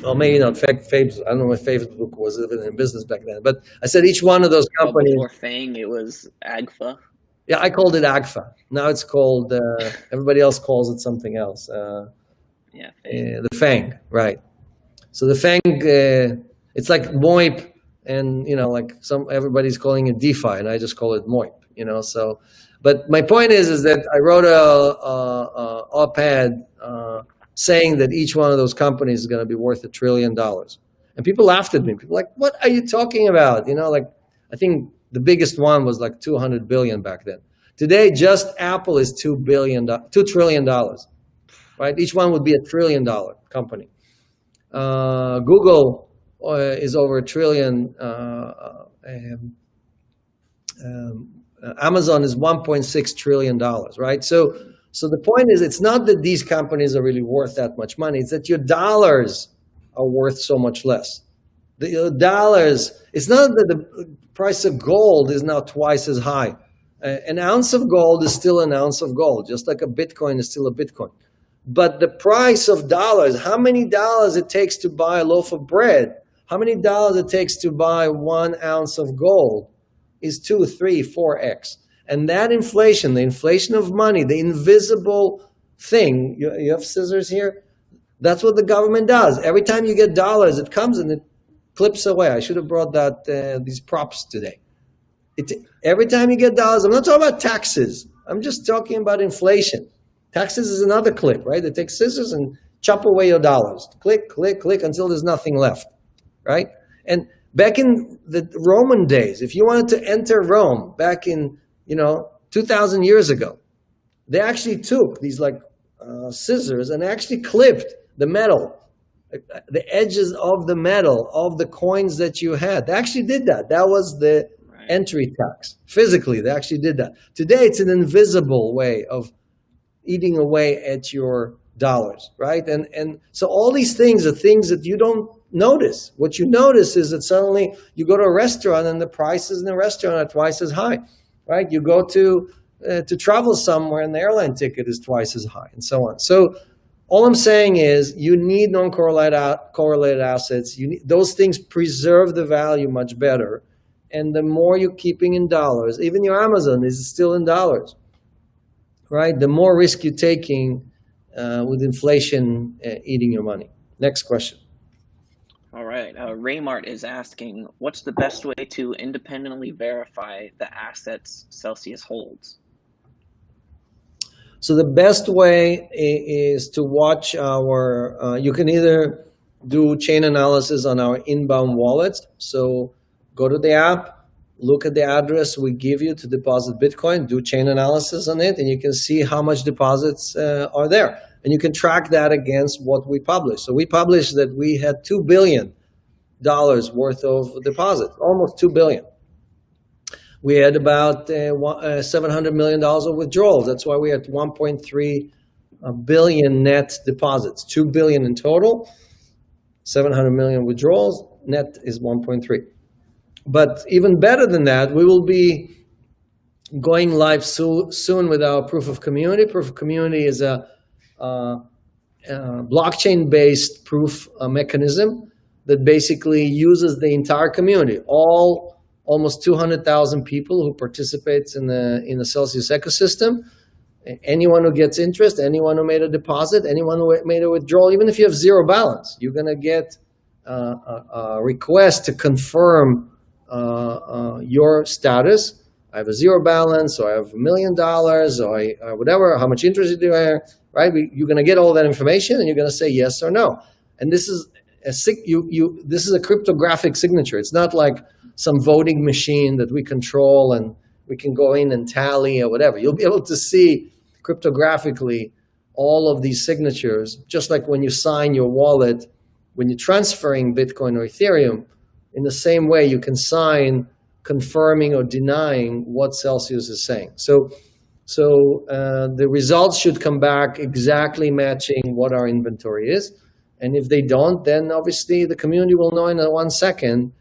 well, maybe not Facebook. I don't know if Facebook was even in business back then, but I said each one of those companies. Before FANG, it was AGFA. Yeah, I called it AGFA. Now it's called. Everybody else calls it something else. Yeah, FANG. The FANG, right? So the FANG, it's like MOIP, and everybody's calling it DeFi, and I just call it MOIP. So, but my point is that I wrote a op-ed. Saying that each one of those companies is going to be worth $1 trillion. And people laughed at me. People were like, what are you talking about? I think the biggest one was like 200 billion back then. Today, just Apple is $2 trillion, right? Each one would be $1 trillion company. Google is over $1 trillion. Amazon is $1.6 trillion, right? So the point is, it's not that these companies are really worth that much money. It's that your dollars are worth so much less. Your dollars, it's not that the price of gold is now twice as high. An ounce of gold is still an ounce of gold, just like a Bitcoin is still a Bitcoin. But the price of dollars, how many dollars it takes to buy a loaf of bread, how many dollars it takes to buy 1 ounce of gold is 2, 3, 4x. And that inflation, the inflation of money, the invisible thing, you have scissors here? That's what the government does. Every time you get dollars, it comes and it clips away. I should have brought these props today. Every time you get dollars, I'm not talking about taxes. I'm just talking about inflation. Taxes is another clip, right? They take scissors and chop away your dollars. Click, click, click until there's nothing left, right? And back in the Roman days, if you wanted to enter Rome back in 2,000 years ago, they actually took these scissors and actually clipped the metal, the edges of the metal of the coins that you had. They actually did that. That was the entry tax. Physically, they actually did that. Today, it's an invisible way of eating away at your dollars, right? And so all these things are things that you don't notice. What you notice is that suddenly you go to a restaurant and the prices in the restaurant are twice as high. Right? You go to travel somewhere and the airline ticket is twice as high and so on. So All I'm saying is you need correlated assets. Those things preserve the value much better. And the more you're keeping in dollars, even your Amazon is still in dollars, right? The more risk you're taking with inflation eating your money. Next question. All right. Raymart is asking, what's the best way to independently verify the assets Celsius holds? So the best way is to watch our, you can either do chain analysis on our inbound wallets. So go to the app, look at the address we give you to deposit Bitcoin, do chain analysis on it, and you can see how much deposits are there. And you can track that against what we publish. So we published that we had $2 billion worth of deposits, almost $2 billion. We had about $700 million of withdrawals. That's why we had 1.3 billion net deposits, 2 billion in total, 700 million withdrawals, net is 1.3. But even better than that, we will be going live soon with our proof of community. Proof of community is a blockchain-based proof mechanism that basically uses the entire community, almost 200,000 people who participates in the Celsius ecosystem. Anyone who gets interest, anyone who made a deposit, anyone who made a withdrawal, even if you have zero balance, you're going to get a request to confirm your status. I have a zero balance, or I have $1 million, or whatever, how much interest you have, right? You're going to get all that information, and you're going to say yes or no. And this is this is a cryptographic signature. It's not like some voting machine that we control and we can go in and tally or whatever. You'll be able to see cryptographically all of these signatures, just like when you sign your wallet, when you're transferring Bitcoin or Ethereum. In the same way, you can sign confirming or denying what Celsius is saying. So the results should come back exactly matching what our inventory is. And if they don't, then obviously the community will know in 1 second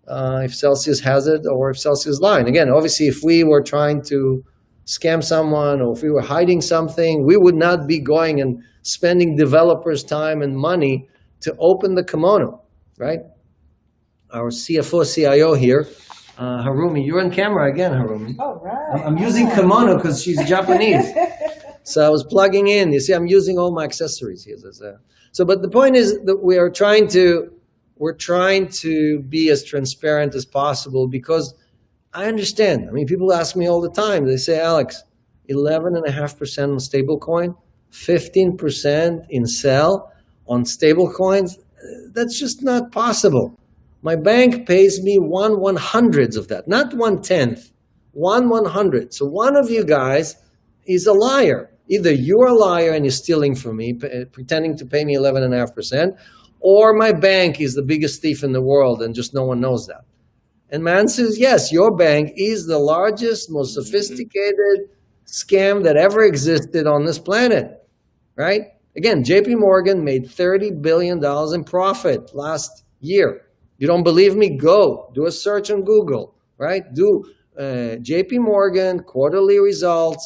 if Celsius has it or if Celsius is lying. Again, obviously, if we were trying to scam someone or if we were hiding something, we would not be going and spending developers' time and money to open the kimono, right? Our CFO, CIO here, Harumi, you're on camera again, Harumi. Oh, right. I'm using kimono because she's Japanese. So I was plugging in. You see, I'm using all my accessories here. So, but the point is that we're trying to be as transparent as possible, because I understand. I mean, people ask me all the time. They say, Alex, 11.5% on stablecoin, 15% in sell on stablecoins. That's just not possible. My bank pays me 1/100th of that, not 1/10, 1/100th. So one of you guys is a liar. Either you're a liar and you're stealing from me, pretending to pay me 11.5%, or my bank is the biggest thief in the world and just no one knows that. And my answer is yes, your bank is the largest, most sophisticated scam that ever existed on this planet, right? Again, JP Morgan made $30 billion in profit last year. You don't believe me? Go do a search on Google, right? Do JP Morgan quarterly results,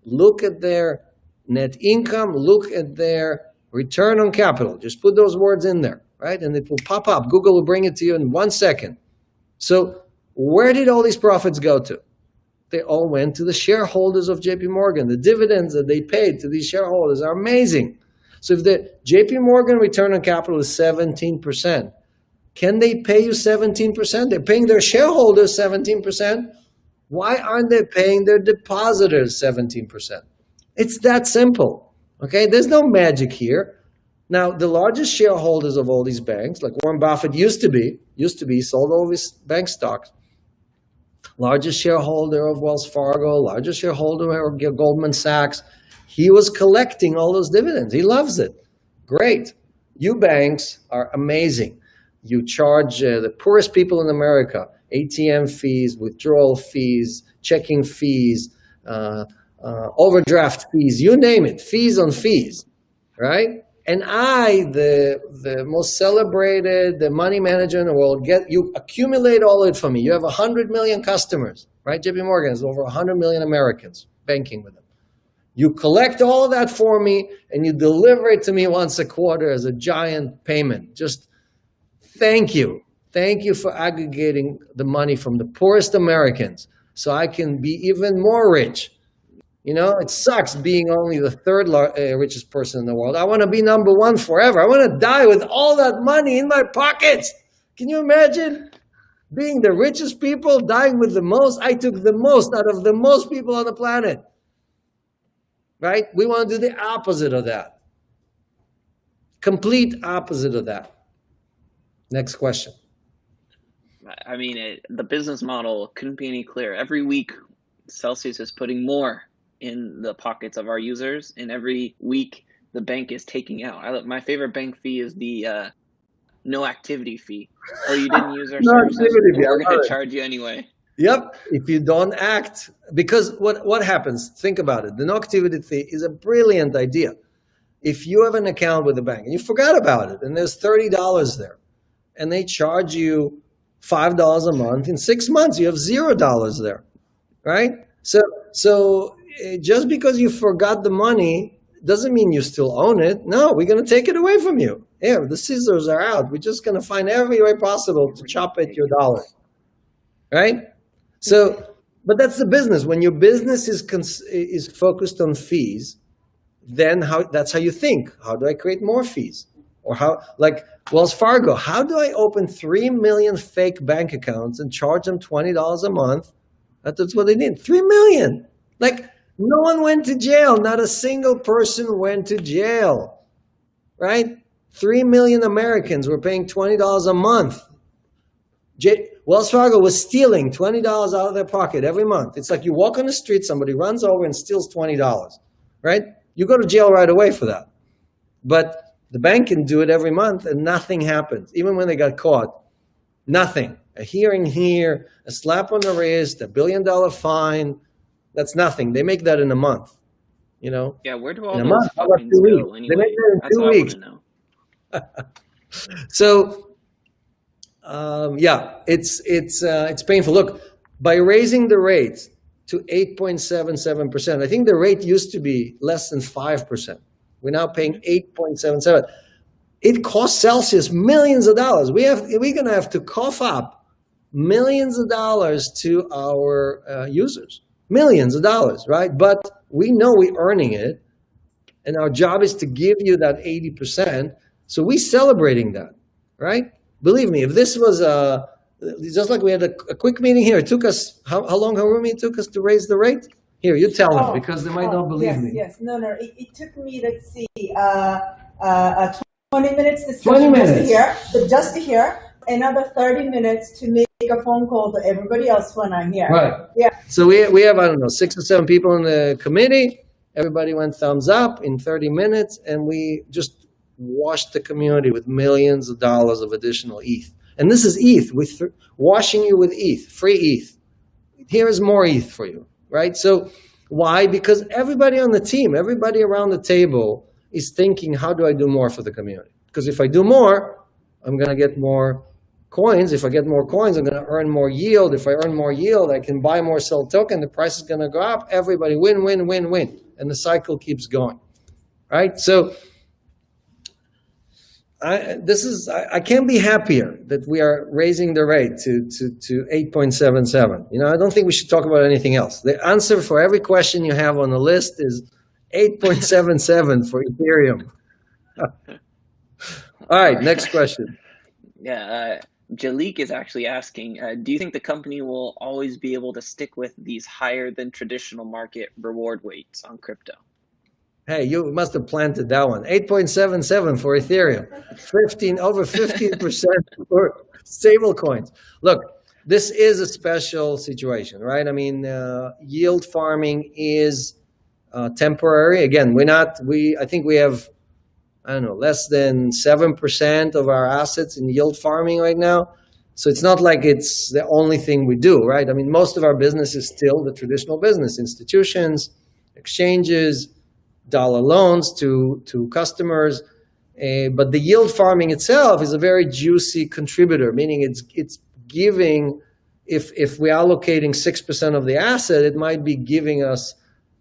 look at their net income, look at their return on capital. Just put those words in there, right? And it will pop up. Google will bring it to you in 1 second. So where did all these profits go to? They all went to the shareholders of JP Morgan. The dividends that they paid to these shareholders are amazing. So if the JP Morgan return on capital is 17%, can they pay you 17%? They're paying their shareholders 17%. Why aren't they paying their depositors 17%? It's that simple, okay? There's no magic here. Now, the largest shareholders of all these banks, like Warren Buffett used to be, sold all his bank stocks. Largest shareholder of Wells Fargo, largest shareholder of Goldman Sachs. He was collecting all those dividends. He loves it. Great. You banks are amazing. You charge the poorest people in America ATM fees, withdrawal fees, checking fees, overdraft fees, you name it, fees on fees, right? And I, the most celebrated, the money manager in the world, you accumulate all of it for me. You have 100 million customers, right? JP Morgan has over 100 million Americans banking with them. You collect all of that for me and you deliver it to me once a quarter as a giant payment. Just thank you. Thank you for aggregating the money from the poorest Americans so I can be even more rich. You know, it sucks being only the third richest person in the world. I want to be number one forever. I want to die with all that money in my pockets. Can you imagine being the richest people, dying with the most? I took the most out of the most people on the planet. Right? We want to do the opposite of that. Complete opposite of that. Next question. I mean, the business model couldn't be any clearer. Every week, Celsius is putting more in the pockets of our users, and every week the bank is taking out. My favorite bank fee is the no activity fee. Oh, you didn't use our services, we're going to charge you anyway. Yep, if you don't act, because what happens, think about it. The no activity fee is a brilliant idea. If you have an account with the bank and you forgot about it and there's $30 there and they charge you $5 a month, in 6 months you have $0 there, right? So just because you forgot the money doesn't mean you still own it. No, we're going to take it away from you. Here, the scissors are out. We're just going to find every way possible to chop at your dollar, right? So, but that's the business. When your business is focused on fees, then that's how you think. How do I create more fees? Or how, like Wells Fargo, how do I open 3 million fake bank accounts and charge them $20 a month? That's what they did. 3 million. Like, no one went to jail. Not a single person went to jail, right? 3 million Americans were paying $20 a month. Wells Fargo was stealing $20 out of their pocket every month. It's like you walk on the street, somebody runs over and steals $20, right? You go to jail right away for that. But the bank can do it every month and nothing happens. Even when they got caught, nothing. A hearing here, a slap on the wrist, $1 billion fine. That's nothing. They make that in a month, you know? Yeah, where do all in those fuckings go anyway? They make that in 2 weeks. So, yeah, it's painful. Look, by raising the rate to 8.77%, I think the rate used to be less than 5%. We're now paying 8.77. It costs Celsius millions of dollars. We're going to have to cough up millions of dollars to our users. Millions of dollars, right? But we know we're earning it, and our job is to give you that 80%. So we're celebrating that, right? Believe me, if this was just like we had a quick meeting here, it took us, how long, Harumi, it took us to raise the rate? Here, you tell them, because they might not believe me. Yes, no, it took me, let's see, 20 minutes discussion 20 minutes. just to hear, another 30 minutes to make a phone call to everybody else when I'm here. Right. Yeah. So we have, I don't know, 6 or 7 people in the committee. Everybody went thumbs up in 30 minutes, and we just washed the community with millions of dollars of additional ETH. And this is ETH, washing you with ETH, free ETH. Here is more ETH for you, right? So why? Because everybody on the team, everybody around the table is thinking, how do I do more for the community? Because if I do more, I'm going to get more coins. If I get more coins, I'm going to earn more yield. If I earn more yield, I can buy more sell token. The price is going to go up. Everybody win, win, win, win. And the cycle keeps going, right? So I can't be happier that we are raising the rate to 8.77. You know, I don't think we should talk about anything else. The answer for every question you have on the list is 8.77 for Ethereum. All right, next question. Yeah, Jalik is actually asking, do you think the company will always be able to stick with these higher than traditional market reward weights on crypto? Hey, you must have planted that one. 8.77 for Ethereum, over 15% for stable coins. Look, this is a special situation, right? I mean, yield farming is temporary. Again, I think we have, I don't know, less than 7% of our assets in yield farming right now. So it's not like it's the only thing we do, right? I mean, most of our business is still the traditional business, institutions, exchanges, dollar loans to customers. But the yield farming itself is a very juicy contributor, meaning it's giving, if we're allocating 6% of the asset, it might be giving us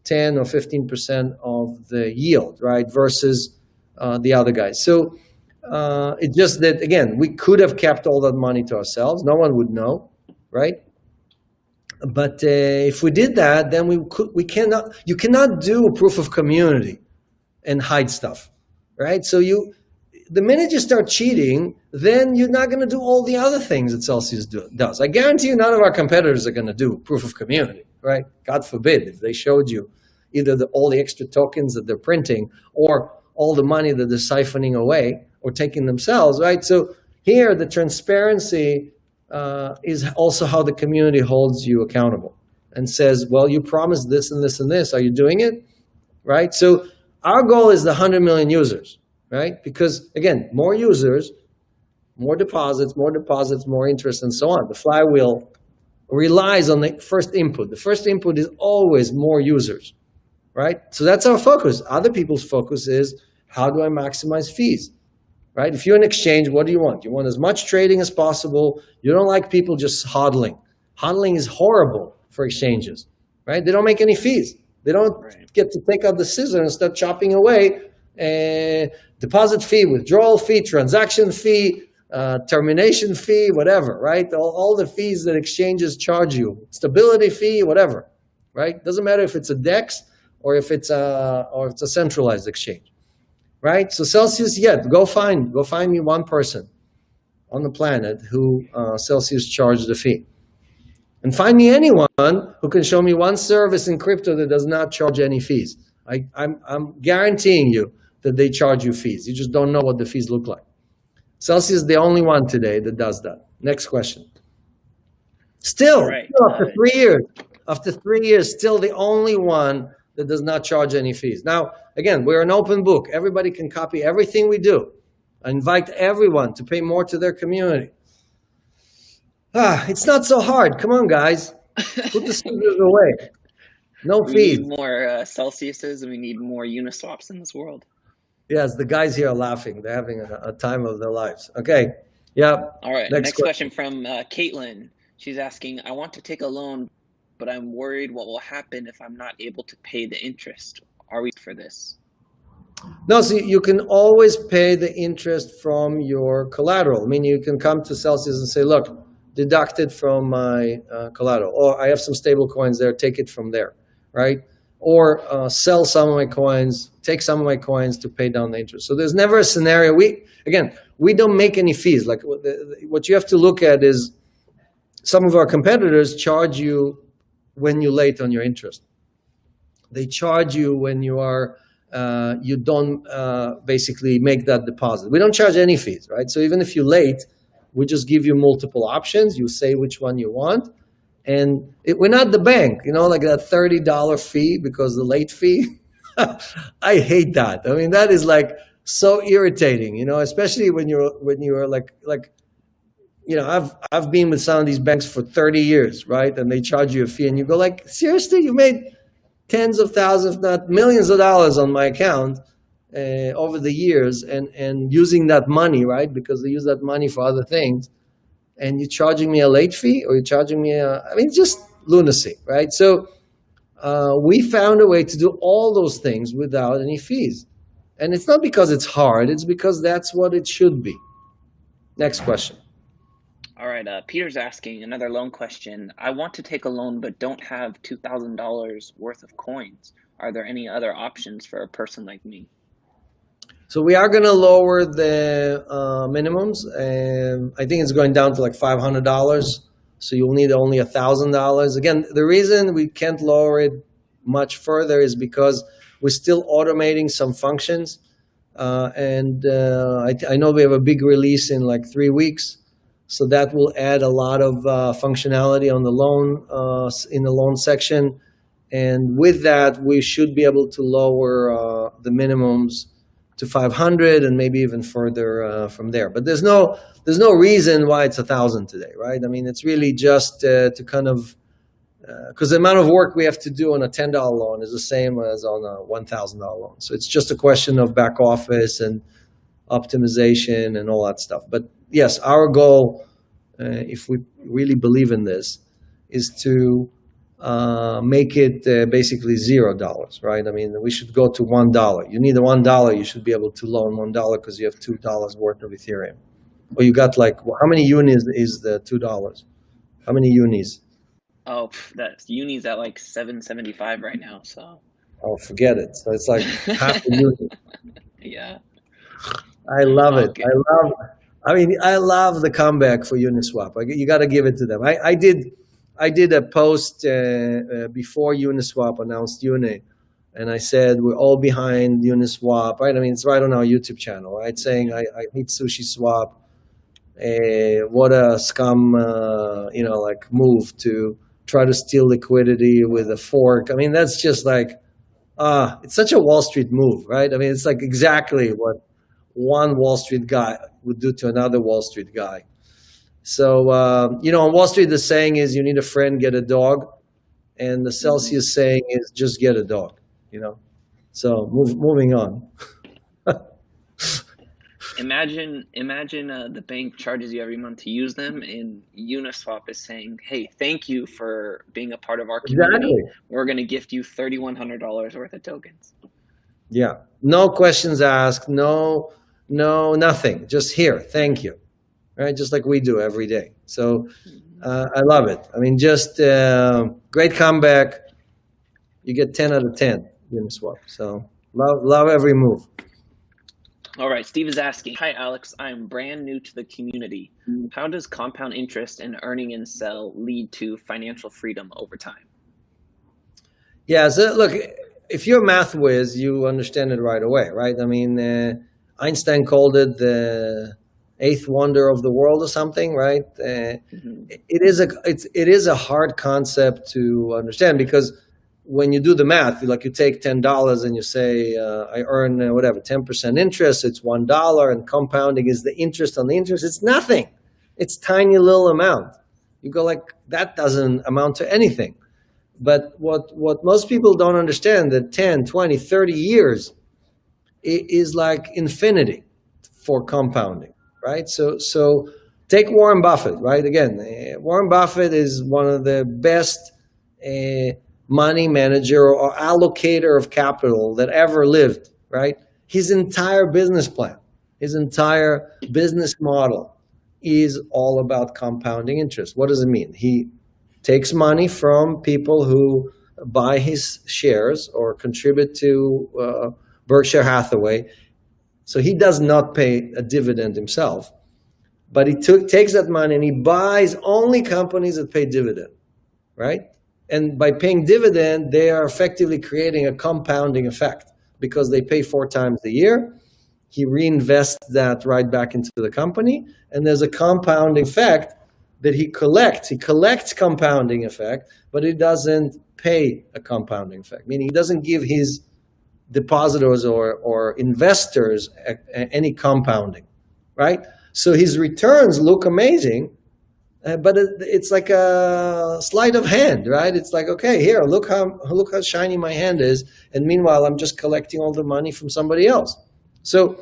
10 or 15% of the yield, right? Versus the other guys. So it's just that, again, we could have kept all that money to ourselves. No one would know, right? But if we did that, then you cannot do a proof of community and hide stuff, right? So the minute you start cheating, then you're not going to do all the other things that Celsius does. I guarantee you none of our competitors are going to do proof of community, right? God forbid if they showed you either all the extra tokens that they're printing or all the money that they're siphoning away or taking themselves, right? So here, the transparency is also how the community holds you accountable and says, well, you promised this and this and this. Are you doing it? Right? So our goal is the 100 million users, right? Because, again, more users, more deposits, more interest, and so on. The flywheel relies on the first input. The first input is always more users, right? So that's our focus. Other people's focus is, how do I maximize fees? Right? If you're an exchange, what do you want? You want as much trading as possible. You don't like people just hodling. Hodling is horrible for exchanges, right? They don't make any fees. They don't get to take out the scissor and start chopping away. Deposit fee, withdrawal fee, transaction fee, termination fee, whatever, right? All the fees that exchanges charge you, stability fee, whatever, right? Doesn't matter if it's a DEX or if it's a centralized exchange. Right? So Celsius, go find me one person on the planet who Celsius charged the fee. And find me anyone who can show me one service in crypto that does not charge any fees. I'm guaranteeing you that they charge you fees. You just don't know what the fees look like. Celsius is the only one today that does that. Next question. Still, after 3 years, still the only one that does not charge any fees. Now, again, we're an open book. Everybody can copy everything we do. I invite everyone to pay more to their community. It's not so hard. Come on, guys. Put the scissors away. No fees. We need more Celsiuses, and we need more Uniswaps in this world. Yes, the guys here are laughing. They're having a time of their lives. Okay. Yeah. All right. Next question from Caitlin. She's asking, I want to take a loan, but I'm worried what will happen if I'm not able to pay the interest. Are we for this? No, so you can always pay the interest from your collateral. I mean, you can come to Celsius and say, look, deduct it from my collateral. Or I have some stable coins there, take it from there, right? Or sell some of my coins, take some of my coins to pay down the interest. So there's never a scenario. We don't make any fees. Like what you have to look at is some of our competitors charge you when you're late on your interest. They charge you when you are you don't basically make that deposit. We don't charge any fees, right? So even if you're late, we just give you multiple options. You say which one you want, and we're not the bank, like that $30 fee because the late fee. I hate that. I mean, that is like so irritating, especially when you're like. I've been with some of these banks for 30 years, right? And they charge you a fee, and you go like, seriously, you made tens of thousands, if not millions of dollars on my account over the years, and using that money, right? Because they use that money for other things, and you're charging me a late fee, or you're charging me just lunacy, right? So we found a way to do all those things without any fees. And it's not because it's hard, it's because that's what it should be. Next question. All right, Peter's asking another loan question. I want to take a loan but don't have $2,000 worth of coins. Are there any other options for a person like me? So we are going to lower the minimums. I think it's going down to like $500. So you'll need only $1,000. Again, the reason we can't lower it much further is because we're still automating some functions. I know we have a big release in like 3 weeks. So that will add a lot of functionality on the loan, in the loan section. And with that, we should be able to lower the minimums to 500 and maybe even further from there. But there's no reason why it's 1,000 today, right? I mean, it's really just to kind of, because the amount of work we have to do on a $10 loan is the same as on a $1,000 loan. So it's just a question of back office and optimization and all that stuff. But yes, our goal, if we really believe in this, is to make it basically $0, right? I mean, we should go to $1. You need a $1, you should be able to loan $1 because you have $2 worth of Ethereum. Or you got like, how many unis is the $2? How many unis? Oh, that uni's at like 775 right now. So. Oh, forget it. So it's like half a uni. Yeah. I love it. Okay. I love the comeback for Uniswap. You got to give it to them. I did a post before Uniswap announced Uni, and I said we're all behind Uniswap, right? I mean, it's right on our YouTube channel, right? Saying I hate Sushi Swap. What a scum, like move to try to steal liquidity with a fork. I mean, that's just like, it's such a Wall Street move, right? I mean, it's like exactly what one Wall Street guy would do to another Wall Street guy. So, on Wall Street, the saying is you need a friend, get a dog. And the Celsius saying is just get a dog, So moving on. Imagine the bank charges you every month to use them, and Uniswap is saying, "Hey, thank you for being a part of our community. Exactly. We're going to gift you $3,100 worth of tokens." Yeah, no questions asked, no, nothing. Just here, thank you, right? Just like we do every day. So I love it. I mean, just great comeback. You get 10 out of 10 Uniswap. So love every move. All right, Steve is asking, "Hi, Alex. I'm brand new to the community. How does compound interest and earning and sell lead to financial freedom over time?" Yeah, so look, if you're a math whiz, you understand it right away, right? I mean, Einstein called it the eighth wonder of the world or something, right? It is a hard concept to understand because when you do the math, like you take $10 and you say, I earn 10% interest, it's $1, and compounding is the interest on the interest. It's nothing. It's tiny little amount. You go like, that doesn't amount to anything. But what most people don't understand, that 10, 20, 30 years is like infinity for compounding, right? So take Warren Buffett, right? Again, Warren Buffett is one of the best money manager or allocator of capital that ever lived, right? His entire business plan, his entire business model is all about compounding interest. What does it mean? He takes money from people who buy his shares or contribute to Berkshire Hathaway. So he does not pay a dividend himself, but he takes that money and he buys only companies that pay dividend, right? And by paying dividend, they are effectively creating a compounding effect because they pay 4 times a year. He reinvests that right back into the company, and there's a compounding effect that he collects. He collects compounding effect, but he doesn't pay a compounding effect, meaning he doesn't give his depositors or investors any compounding, right? So his returns look amazing, but it's like a sleight of hand, right? It's like, okay, here, look how shiny my hand is, and meanwhile, I'm just collecting all the money from somebody else. So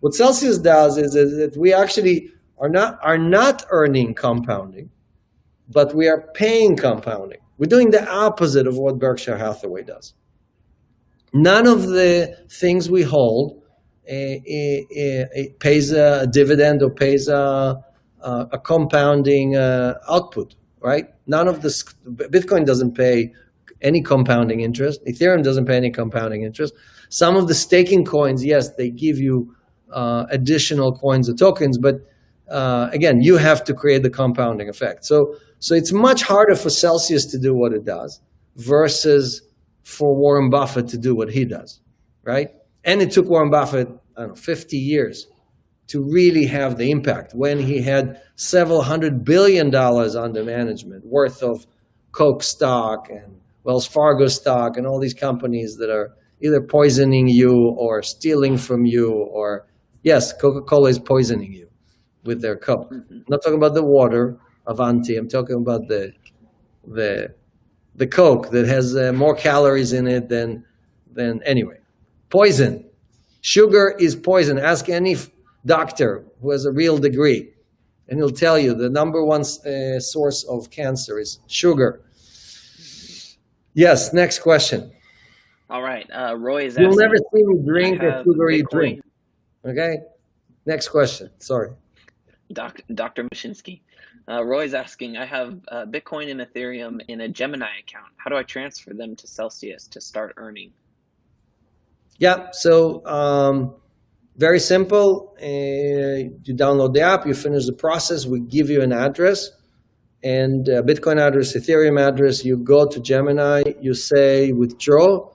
what Celsius does is that we actually are not earning compounding, but we are paying compounding. We're doing the opposite of what Berkshire Hathaway does. None of the things we hold it pays a dividend or pays a compounding output, right? None of this. Bitcoin doesn't pay any compounding interest. Ethereum doesn't pay any compounding interest. Some of the staking coins, yes, they give you additional coins or tokens, but again, you have to create the compounding effect. So it's much harder for Celsius to do what it does versus for Warren Buffett to do what he does, right? And it took Warren Buffett, 50 years to really have the impact when he had several $100 billion under management worth of Coke stock and Wells Fargo stock and all these companies that are either poisoning you or stealing from you, or yes, Coca-Cola is poisoning you with their cup. I'm not talking about the water, Avanti. I'm talking about the Coke that has more calories in it than anyway. Poison. Sugar is poison. Ask any doctor who has a real degree, and he'll tell you the number one source of cancer is sugar. Yes, next question. All right. Roy is You'll asking. never see me drink I a have sugary Bitcoin. drink. Okay? Next question. Sorry. Dr. Mashinsky. Roy's asking, I have Bitcoin and Ethereum in a Gemini account. How do I transfer them to Celsius to start earning? Yeah, so very simple. You download the app, you finish the process, we give you an address, and Bitcoin address, Ethereum address. You go to Gemini, you say withdraw,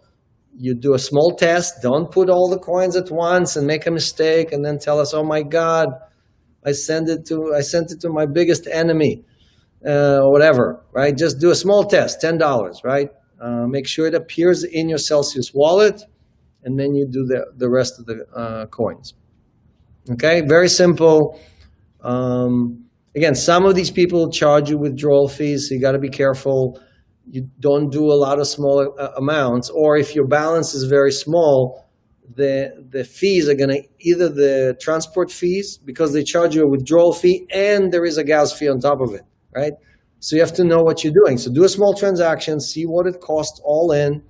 you do a small test. Don't put all the coins at once and make a mistake and then tell us, oh my God, I sent it to my biggest enemy, or whatever, right? Just do a small test, $10, right? Make sure it appears in your Celsius wallet, and then you do the rest of the coins. Okay, very simple. Again, some of these people charge you withdrawal fees, so you got to be careful. You don't do a lot of small amounts, or if your balance is very small, the fees are going to either the transport fees, because they charge you a withdrawal fee and there is a gas fee on top of it, right? So you have to know what you're doing. So do a small transaction, see what it costs all in,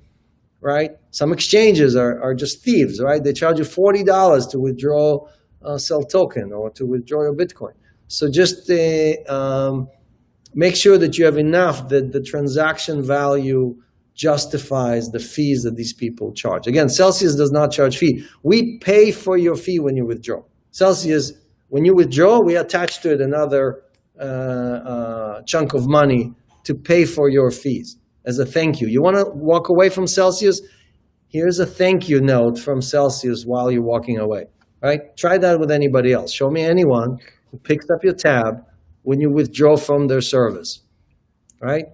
right? Some exchanges are just thieves, right? They charge you $40 to withdraw a Cell token or to withdraw your Bitcoin. So just make sure that you have enough that the transaction value justifies the fees that these people charge. Again, Celsius does not charge fee. We pay for your fee when you withdraw. Celsius, when you withdraw, we attach to it another chunk of money to pay for your fees as a thank you. You want to walk away from Celsius? Here's a thank you note from Celsius while you're walking away, right? Try that with anybody else. Show me anyone who picks up your tab when you withdraw from their service, right?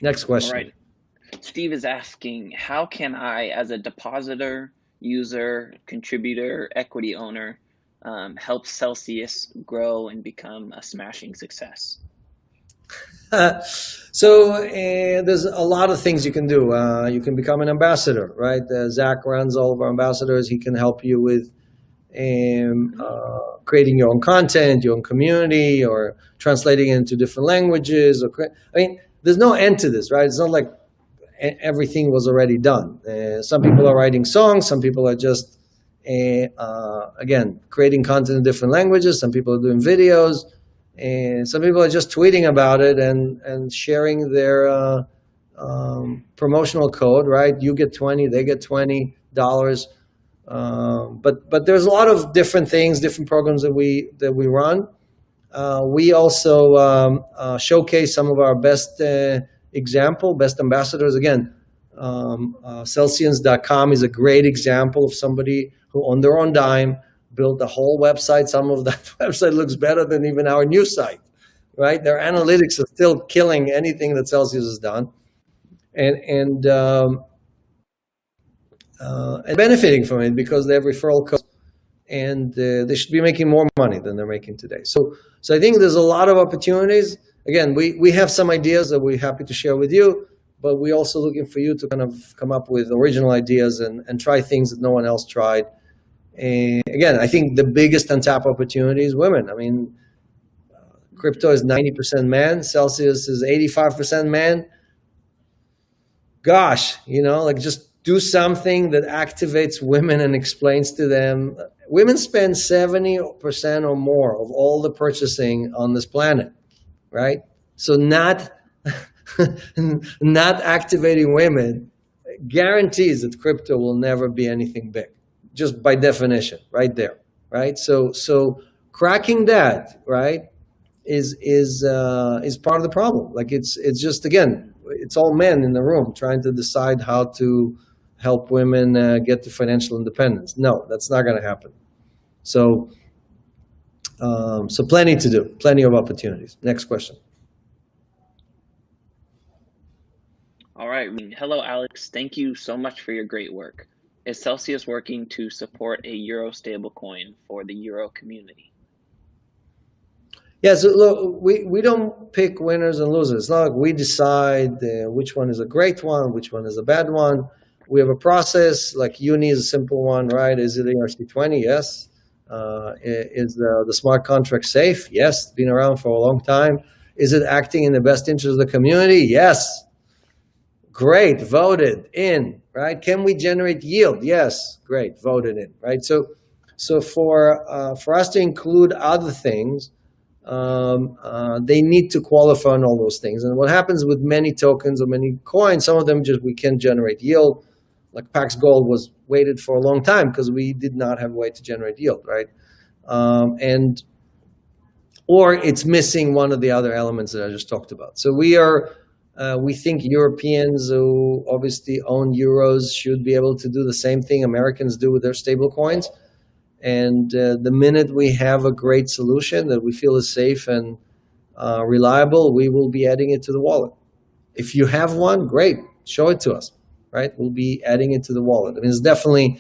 Next question. All right. Steve is asking, how can I, as a depositor, user, contributor, equity owner, help Celsius grow and become a smashing success? So there's a lot of things you can do. You can become an ambassador, right? Zach runs all of our ambassadors. He can help you with creating your own content, your own community, or translating it into different languages. I mean, there's no end to this, right? It's not like everything was already done. Some people are writing songs. Some people are just, again, creating content in different languages. Some people are doing videos. And some people are just tweeting about it and sharing their promotional code, right? You get 20, they get $20. But there's a lot of different things, different programs that we run. We also showcase some of our best best ambassadors. Again, Celsians.com is a great example of somebody who, on their own dime, built a whole website. Some of that website looks better than even our new site, right? Their analytics are still killing anything that Celsius has done, and benefiting from it because they have referral codes, and they should be making more money than they're making today. So I think there's a lot of opportunities. Again, we have some ideas that we're happy to share with you, but we're also looking for you to kind of come up with original ideas and try things that no one else tried. And again, I think the biggest untapped opportunity is women. I mean, crypto is 90% man. Celsius is 85% man. Gosh, like just do something that activates women and explains to them. Women spend 70% or more of all the purchasing on this planet, right? So not activating women guarantees that crypto will never be anything big. Just by definition, right there, right? So cracking that, right, is part of the problem. Like it's just, again, it's all men in the room trying to decide how to help women get to financial independence. No, that's not going to happen. So plenty to do, plenty of opportunities. Next question. All right. Hello, Alex. Thank you so much for your great work. Is Celsius working to support a Euro stablecoin for the Euro community? Yeah, so look, we don't pick winners and losers. It's not like we decide which one is a great one, which one is a bad one. We have a process. Like Uni is a simple one, right? Is it ERC20? Yes. Is the smart contract safe? Yes. It's been around for a long time. Is it acting in the best interest of the community? Yes. Great, voted in, right? Can we generate yield? Yes, great, voted in, right? So for us to include other things, they need to qualify on all those things. And what happens with many tokens or many coins, some of them just we can't generate yield. Like Pax Gold was waited for a long time because we did not have a way to generate yield, right? And or it's missing one of the other elements that I just talked about. So we think Europeans who obviously own euros should be able to do the same thing Americans do with their stable coins. And the minute we have a great solution that we feel is safe and reliable, we will be adding it to the wallet. If you have one, great, show it to us, right? We'll be adding it to the wallet. I mean, it's definitely,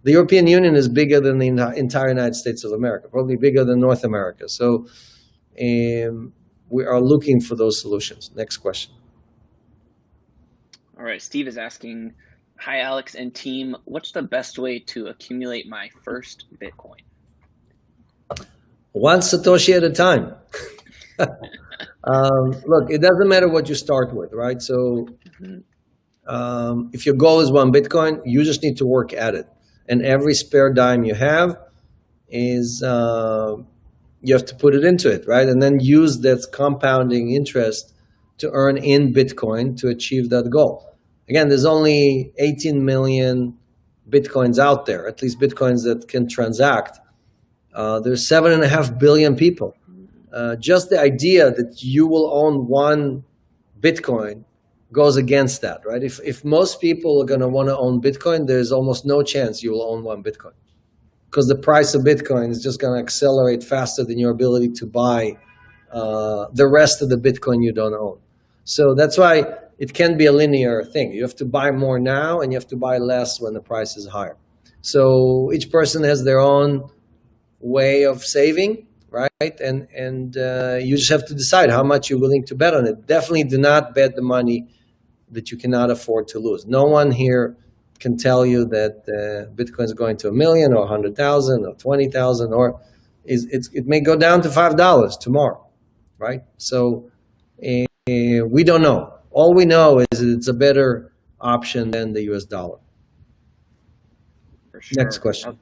the European Union is bigger than the entire United States of America, probably bigger than North America. So we are looking for those solutions. Next question. All right, Steve is asking, hi, Alex and team. What's the best way to accumulate my first Bitcoin? One Satoshi at a time. Look, it doesn't matter what you start with, right? So if your goal is one Bitcoin, you just need to work at it. And every spare dime you have is, you have to put it into it, right? And then use that compounding interest to earn in Bitcoin to achieve that goal. Again, there's only 18 million Bitcoins out there, at least Bitcoins that can transact. There's 7.5 billion people. Just the idea that you will own one Bitcoin goes against that, right? If most people are going to want to own Bitcoin, there's almost no chance you will own one Bitcoin because the price of Bitcoin is just going to accelerate faster than your ability to buy the rest of the Bitcoin you don't own. So that's why it can be a linear thing. You have to buy more now and you have to buy less when the price is higher. So each person has their own way of saving, right? And you just have to decide how much you're willing to bet on it. Definitely do not bet the money that you cannot afford to lose. No one here can tell you that Bitcoin is going to 1 million or 100,000 or 20,000, or it may go down to $5 tomorrow, right? So we don't know. All we know is that it's a better option than the US dollar. For sure. Next question.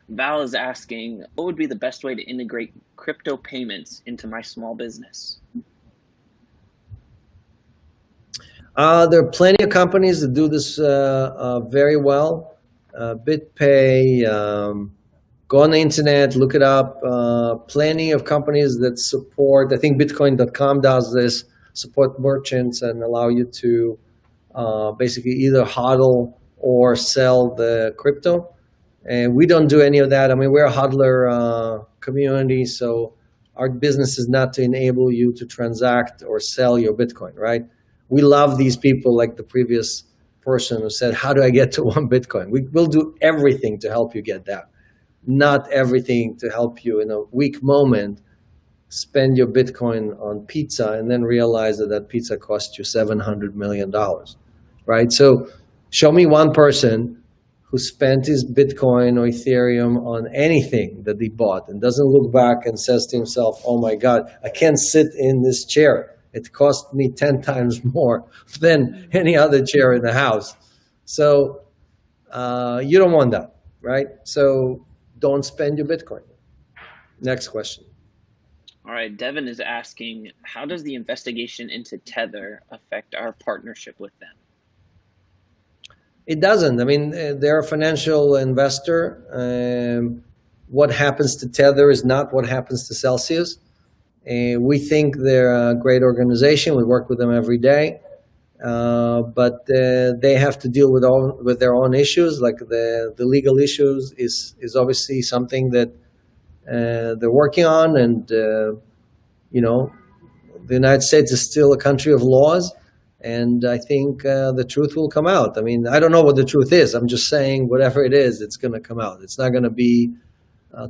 Val is asking, what would be the best way to integrate crypto payments into my small business? There are plenty of companies that do this very well. BitPay, go on the internet, look it up. Plenty of companies that support, I think Bitcoin.com does this, support merchants and allow you to basically either hodl or sell the crypto. And we don't do any of that. I mean, we're a hodler community, so our business is not to enable you to transact or sell your Bitcoin, right? We love these people like the previous person who said, how do I get to one Bitcoin? We'll do everything to help you get that. Not everything to help you in a weak moment spend your Bitcoin on pizza and then realize that that pizza cost you $700 million, right? So show me one person who spent his Bitcoin or Ethereum on anything that he bought and doesn't look back and says to himself, oh my God, I can't sit in this chair. It cost me 10 times more than any other chair in the house. So you don't want that, right? So don't spend your Bitcoin. Next question. All right, Devin is asking, how does the investigation into Tether affect our partnership with them? It doesn't. I mean, they're a financial investor. What happens to Tether is not what happens to Celsius. We think they're a great organization. We work with them every day. But they have to deal with their own issues. Like the legal issues is obviously something that they're working on. And, you know, the United States is still a country of laws. And I think the truth will come out. I mean, I don't know what the truth is. I'm just saying whatever it is, it's going to come out. It's not going to be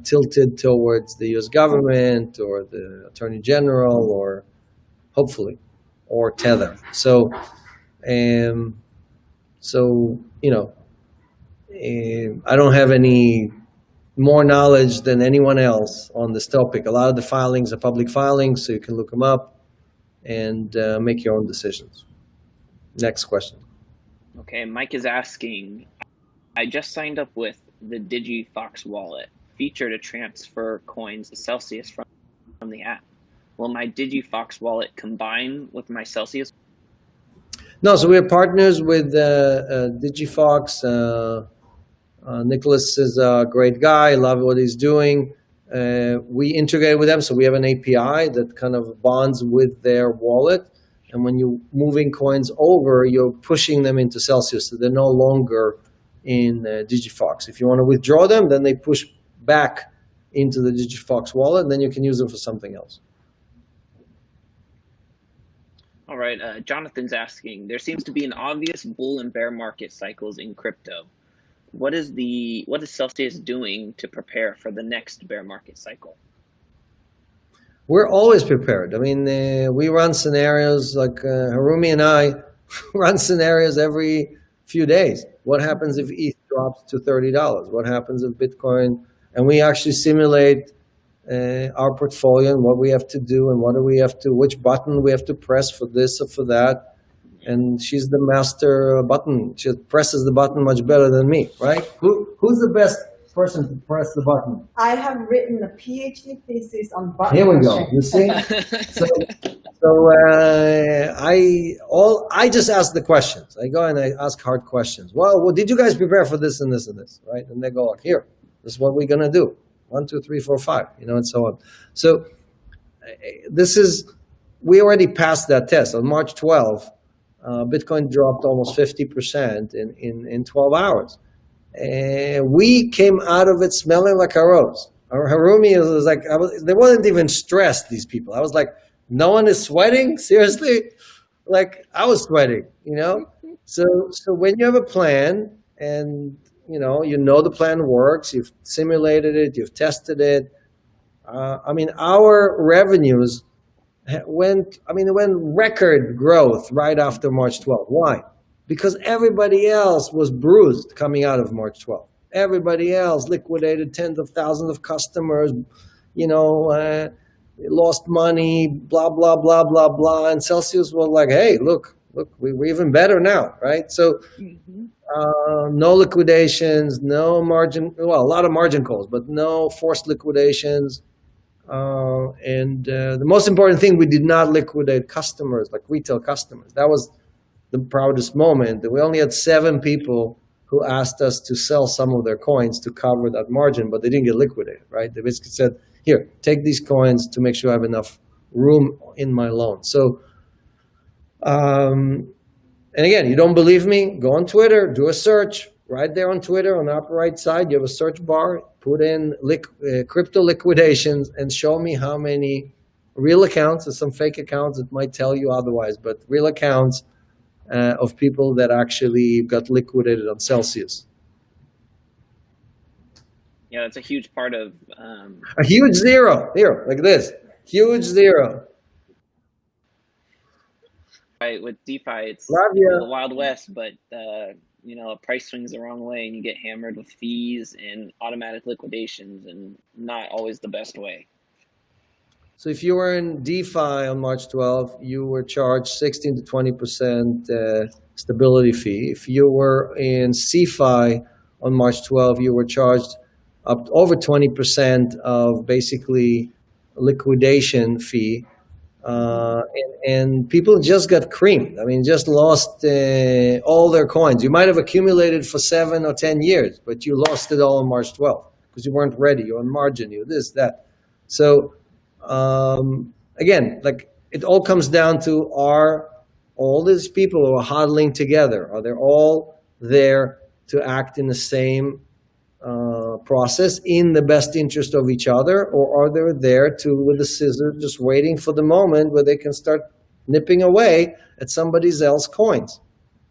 tilted towards the U.S. government or the Attorney General or hopefully, or Tether. So, you know, I don't have any more knowledge than anyone else on this topic. A lot of the filings are public filings, so you can look them up and make your own decisions. Next question. Okay, Mike is asking, I just signed up with the DigiFox wallet, feature to transfer coins to Celsius from the app. Will my DigiFox wallet combine with my Celsius? No, so we're partners with DigiFox. Nicholas is a great guy. Love what he's doing. We integrate with them, so we have an API that kind of bonds with their wallet. And when you're moving coins over, you're pushing them into Celsius, so they're no longer in DigiFox. If you want to withdraw them, then they push back into the DigiFox wallet, and then you can use them for something else. All right, Jonathan's asking, there seems to be an obvious bull and bear market cycles in crypto. What is Celsius doing to prepare for the next bear market cycle? We're always prepared. I mean, we run scenarios like Harumi and I run scenarios every few days. What happens if ETH drops to $30? What happens if Bitcoin? And we actually simulate our portfolio and what we have to do and which button we have to press for this or for that. And she's the master button. She presses the button much better than me, right? Who's the best person to press the button? I have written a PhD thesis on button. Here we go. You see? I just ask the questions. I go and I ask hard questions. Well, did you guys prepare for this and this and this, right? And they go like, here, this is what we're gonna do. 1, 2, 3, 4, 5, and so on. So we already passed that test. On March 12th, Bitcoin dropped almost 50% in 12 hours. We came out of it smelling like a rose. Harumi was like, they wasn't even stressed, these people. I was like, no one is sweating? Seriously? Like, I was sweating, So when you have a plan and, you know the plan works, you've simulated it, you've tested it. Our revenues went record growth right after March 12th. Why? Because everybody else was bruised coming out of March 12th. Everybody else liquidated tens of thousands of customers, lost money, blah, blah, blah, blah, blah. And Celsius was like, hey, look, we're even better now, right? So no liquidations, no margin, well, a lot of margin calls, but no forced liquidations. And the most important thing, we did not liquidate customers, like retail customers. That was the proudest moment. We only had 7 people who asked us to sell some of their coins to cover that margin, but they didn't get liquidated, right? They basically said, here, take these coins to make sure I have enough room in my loan. So, and again, you don't believe me? Go on Twitter, do a search. Right there on Twitter, on the upper right side, you have a search bar. Put in crypto liquidations and show me how many real accounts, and some fake accounts that might tell you otherwise, but real accounts of people that actually got liquidated on Celsius. Yeah, that's a huge part of... A huge zero. Here, like this. Huge zero. Right, with DeFi, it's the Wild West, but a price swings the wrong way and you get hammered with fees and automatic liquidations, and not always the best way. So if you were in DeFi on March 12th, you were charged 16 to 20% stability fee. If you were in CeFi on March 12th, you were charged up to over 20% of basically liquidation fee. And people just got creamed. Just lost all their coins. You might have accumulated for 7 or 10 years, but you lost it all on March 12th because you weren't ready. You're on margin, you this, that. So again, like it all comes down to, are all these people who are hodling together, are they all there to act in the same process in the best interest of each other, or are they there with the scissors just waiting for the moment where they can start nipping away at somebody else's coins,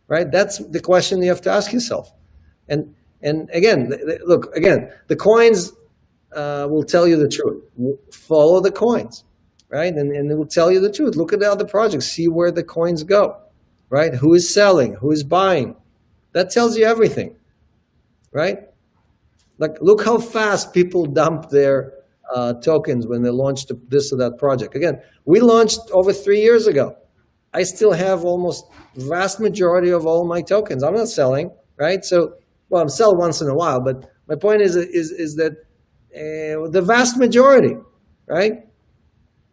right? That's the question you have to ask yourself. And again, look, the coins will tell you the truth. Follow the coins, right? And it will tell you the truth. Look at the other projects, see where the coins go, right? Who is selling, who is buying? That tells you everything, right? Like, look how fast people dump their tokens when they launched this or that project. Again, we launched over 3 years ago. I still have almost vast majority of all my tokens. I'm not selling, right? So, well, I'm selling once in a while, but my point is that the vast majority, right?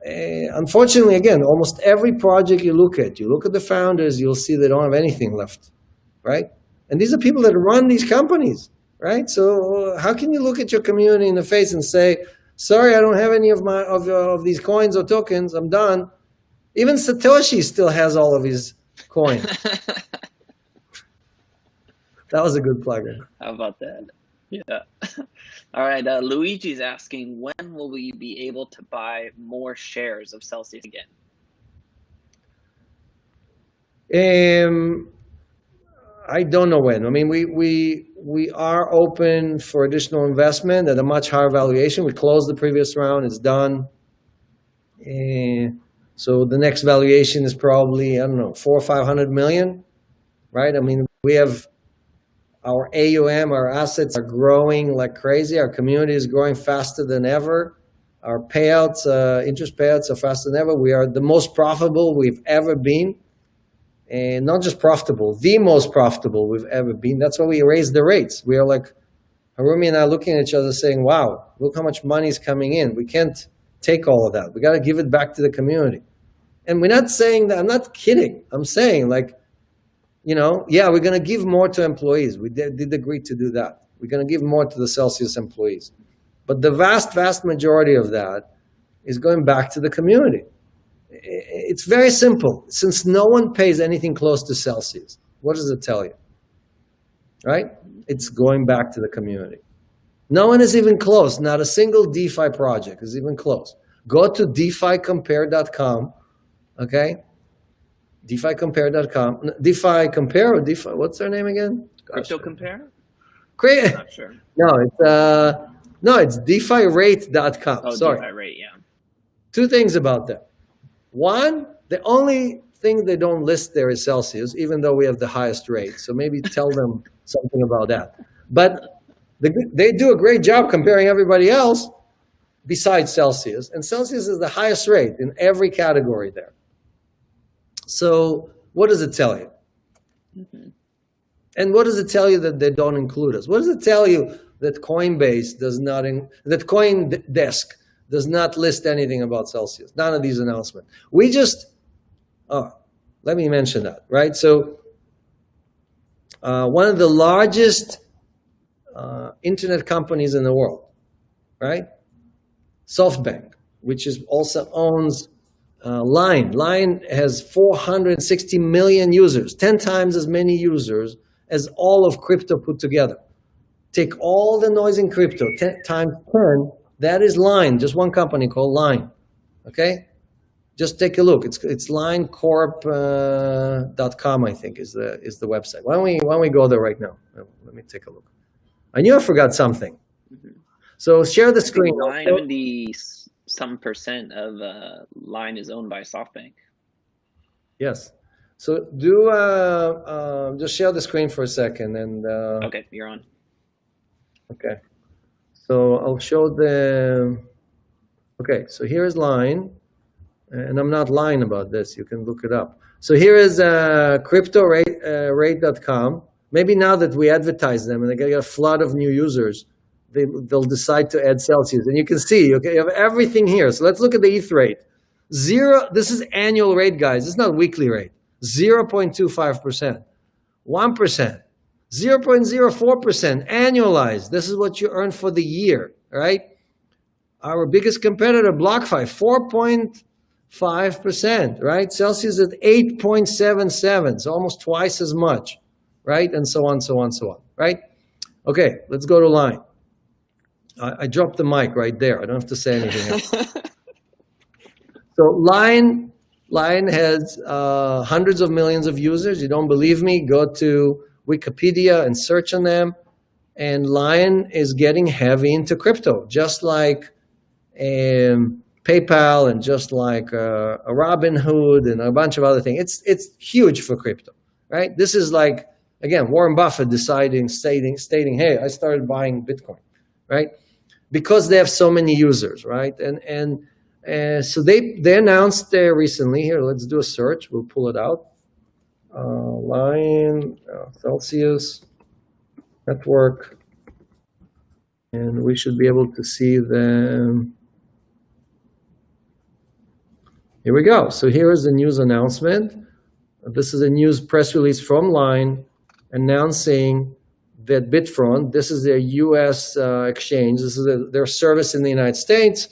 Unfortunately, again, almost every project you look at the founders, you'll see they don't have anything left, right? And these are people that run these companies, right? So how can you look at your community in the face and say, sorry, I don't have any of these coins or tokens, I'm done. Even Satoshi still has all of his coins. That was a good plugin. How about that? Yeah. All right. Luigi's asking, when will we be able to buy more shares of Celsius again? I don't know when. I mean, we are open for additional investment at a much higher valuation. We closed the previous round. It's done. So the next valuation is probably, I don't know, 400 or 500 million, right? I mean, we have our AUM, our assets are growing like crazy. Our community is growing faster than ever. Our payouts, interest payouts are faster than ever. We are the most profitable we've ever been. And not just profitable, the most profitable we've ever been. That's why we raised the rates. We are like, Harumi and I looking at each other saying, wow, look how much money is coming in. We can't take all of that. We got to give it back to the community. And we're not saying that, I'm not kidding. I'm saying like, yeah, we're going to give more to employees. We did agree to do that. We're going to give more to the Celsius employees. But the vast, vast majority of that is going back to the community. It's very simple. Since no one pays anything close to Celsius, what does it tell you? Right? It's going back to the community. No one is even close. Not a single DeFi project is even close. Go to DeFiCompare.com, okay? DeFiCompare.com. DeFi Compare or DeFi, what's their name again? Crypto Compare? Great. Not sure. No, it's DeFiRate.com. Oh, Sorry. DeFi Rate, yeah. Two things about that. One, the only thing they don't list there is Celsius, even though we have the highest rate. So maybe tell them something about that. But they do a great job comparing everybody else besides Celsius. And Celsius is the highest rate in every category there. So what does it tell you? Mm-hmm. And what does it tell you that they don't include us? What does it tell you that Coinbase does not, that CoinDesk does not list anything about Celsius? None of these announcements. We just, let me mention that, right? So one of the largest internet companies in the world, right? SoftBank, which is also owns Line. Line has 460 million users, 10 times as many users as all of crypto put together. Take all the noise in crypto, 10 times 10, that is Line, just one company called Line, okay? Just take a look. It's linecorp.com, I think, is the website. Why don't we go there right now? Let me take a look. I knew I forgot something. Mm-hmm. So share the screen. 90-some% of Line is owned by SoftBank. Yes. So do just share the screen for a second and. Okay, you're on. Okay. So I'll show the. Okay, so here's Line, and I'm not lying about this. You can look it up. So here is CryptoRate.com. Maybe now that we advertise them and they get a flood of new users, they'll decide to add Celsius. And you can see, okay, you have everything here. So let's look at the ETH rate. This is annual rate, guys. This is not weekly rate. 0.25%, 1%, 0.04% annualized. This is what you earn for the year, right? Our biggest competitor, BlockFi, 4.5%, right? Celsius at 8.77, so almost twice as much, right? And so on, so on, so on, right? Okay, let's go to Line. I dropped the mic right there. I don't have to say anything else. So Line has hundreds of millions of users. You don't believe me? Go to Wikipedia and search on them. And Line is getting heavy into crypto, just like PayPal and just like a Robinhood and a bunch of other things. It's huge for crypto, right? This is like, again, Warren Buffett stating, hey, I started buying Bitcoin, right? Because they have so many users, right? And So they announced recently, here, let's do a search, we'll pull it out. Line, Celsius, network, and we should be able to see them. Here we go. So here is the news announcement. This is a news press release from Line announcing that Bitfront, this is their US exchange, this is their service in the United States,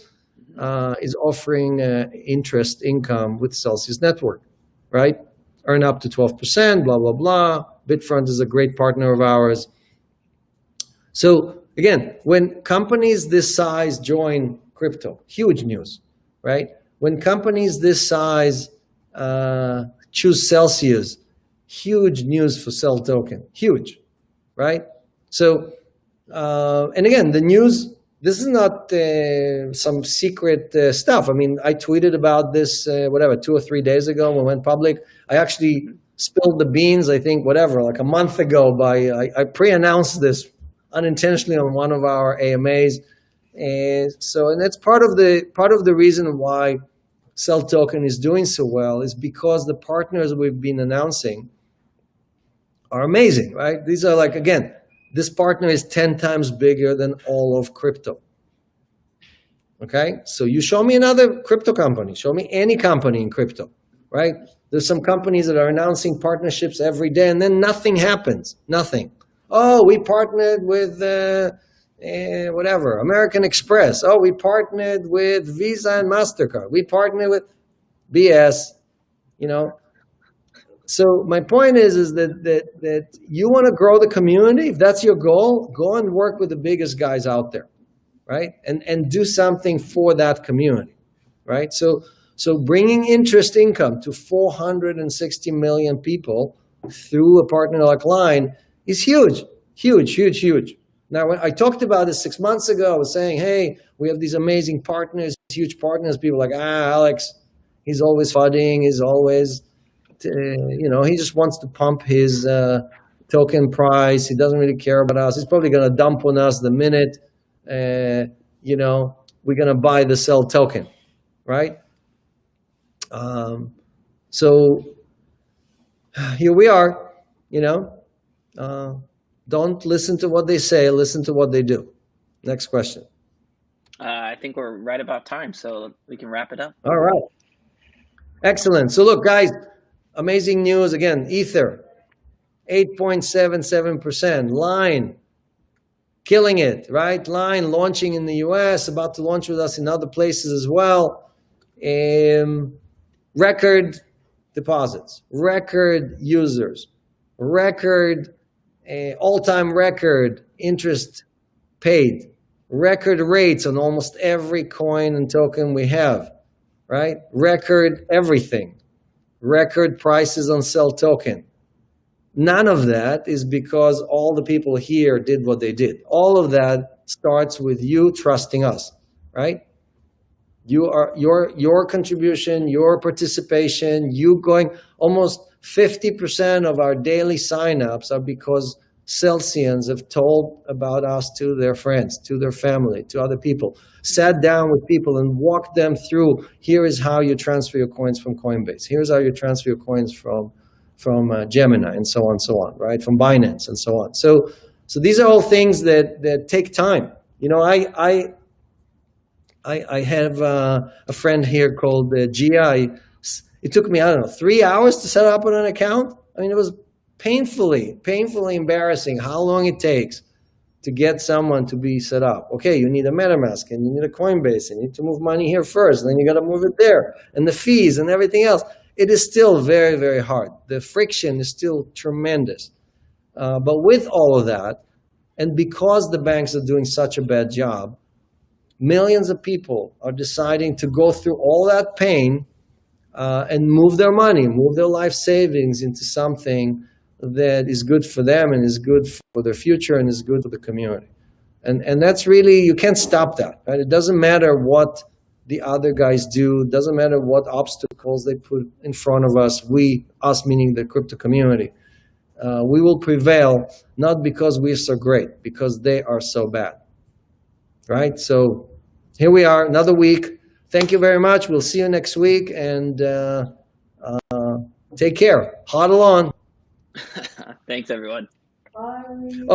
is offering interest income with Celsius Network, right? Earn up to 12%, blah, blah, blah. Bitfront is a great partner of ours. So again, when companies this size join crypto, huge news, right? When companies this size choose Celsius, huge news for Cell Token, huge, right? So, and again, the news, this is not some secret stuff. I mean, I tweeted about this, 2 or 3 days ago when we went public. I actually spilled the beans, I think, like a month ago I pre-announced this unintentionally on one of our AMAs. And that's part of the reason why Cell Token is doing so well is because the partners we've been announcing are amazing, right? These are like, again, this partner is 10 times bigger than all of crypto. Okay, so you show me another crypto company, show me any company in crypto, right? There's some companies that are announcing partnerships every day and then nothing happens, nothing. Oh, we partnered with American Express. Oh, we partnered with Visa and MasterCard. We partnered with BS, you know. So my point is that you want to grow the community. If that's your goal, go and work with the biggest guys out there, right? And do something for that community, right? So bringing interest income to 460 million people through a partner like Line is huge, huge, huge, huge. Now, when I talked about this 6 months ago, I was saying, hey, we have these amazing partners, huge partners. People are like, Alex, he's always FUDing, he's always, he just wants to pump his token price. He doesn't really care about us. He's probably going to dump on us the minute, we're going to buy the Cell token, right? So here we are, don't listen to what they say, listen to what they do. Next question. I think we're right about time, so we can wrap it up. All right. Excellent. So look, guys, amazing news. Again, Ether, 8.77%. Line, killing it, right? Line launching in the US, about to launch with us in other places as well. Record deposits, record users, record all-time record interest paid, record rates on almost every coin and token we have, right? Record everything, record prices on Cell token. None of that is because all the people here did what they did. All of that starts with you trusting us, right? Your contribution, your participation, you going, almost 50% of our daily signups are because Celsians have told about us to their friends, to their family, to other people, sat down with people and walked them through, here is how you transfer your coins from Coinbase. Here's how you transfer your coins from Gemini and so on, right? From Binance and so on. So these are all things that take time. I have a friend here called Gia. It took me, 3 hours to set up an account. I mean, it was painfully embarrassing how long it takes to get someone to be set up. Okay, you need a MetaMask and you need a Coinbase and you need to move money here first, and then you got to move it there, and the fees and everything else. It is still very, very hard. The friction is still tremendous. But with all of that, and because the banks are doing such a bad job, millions of people are deciding to go through all that pain and move their money, move their life savings into something that is good for them and is good for their future and is good for the community. And that's really, you can't stop that, right? It doesn't matter what the other guys do. It doesn't matter what obstacles they put in front of us. Us meaning the crypto community. We will prevail, not because we're so great, because they are so bad, right? So here we are, another week. thank you very much. We'll see you next week, and take care. Hodl on. Thanks, everyone. Bye.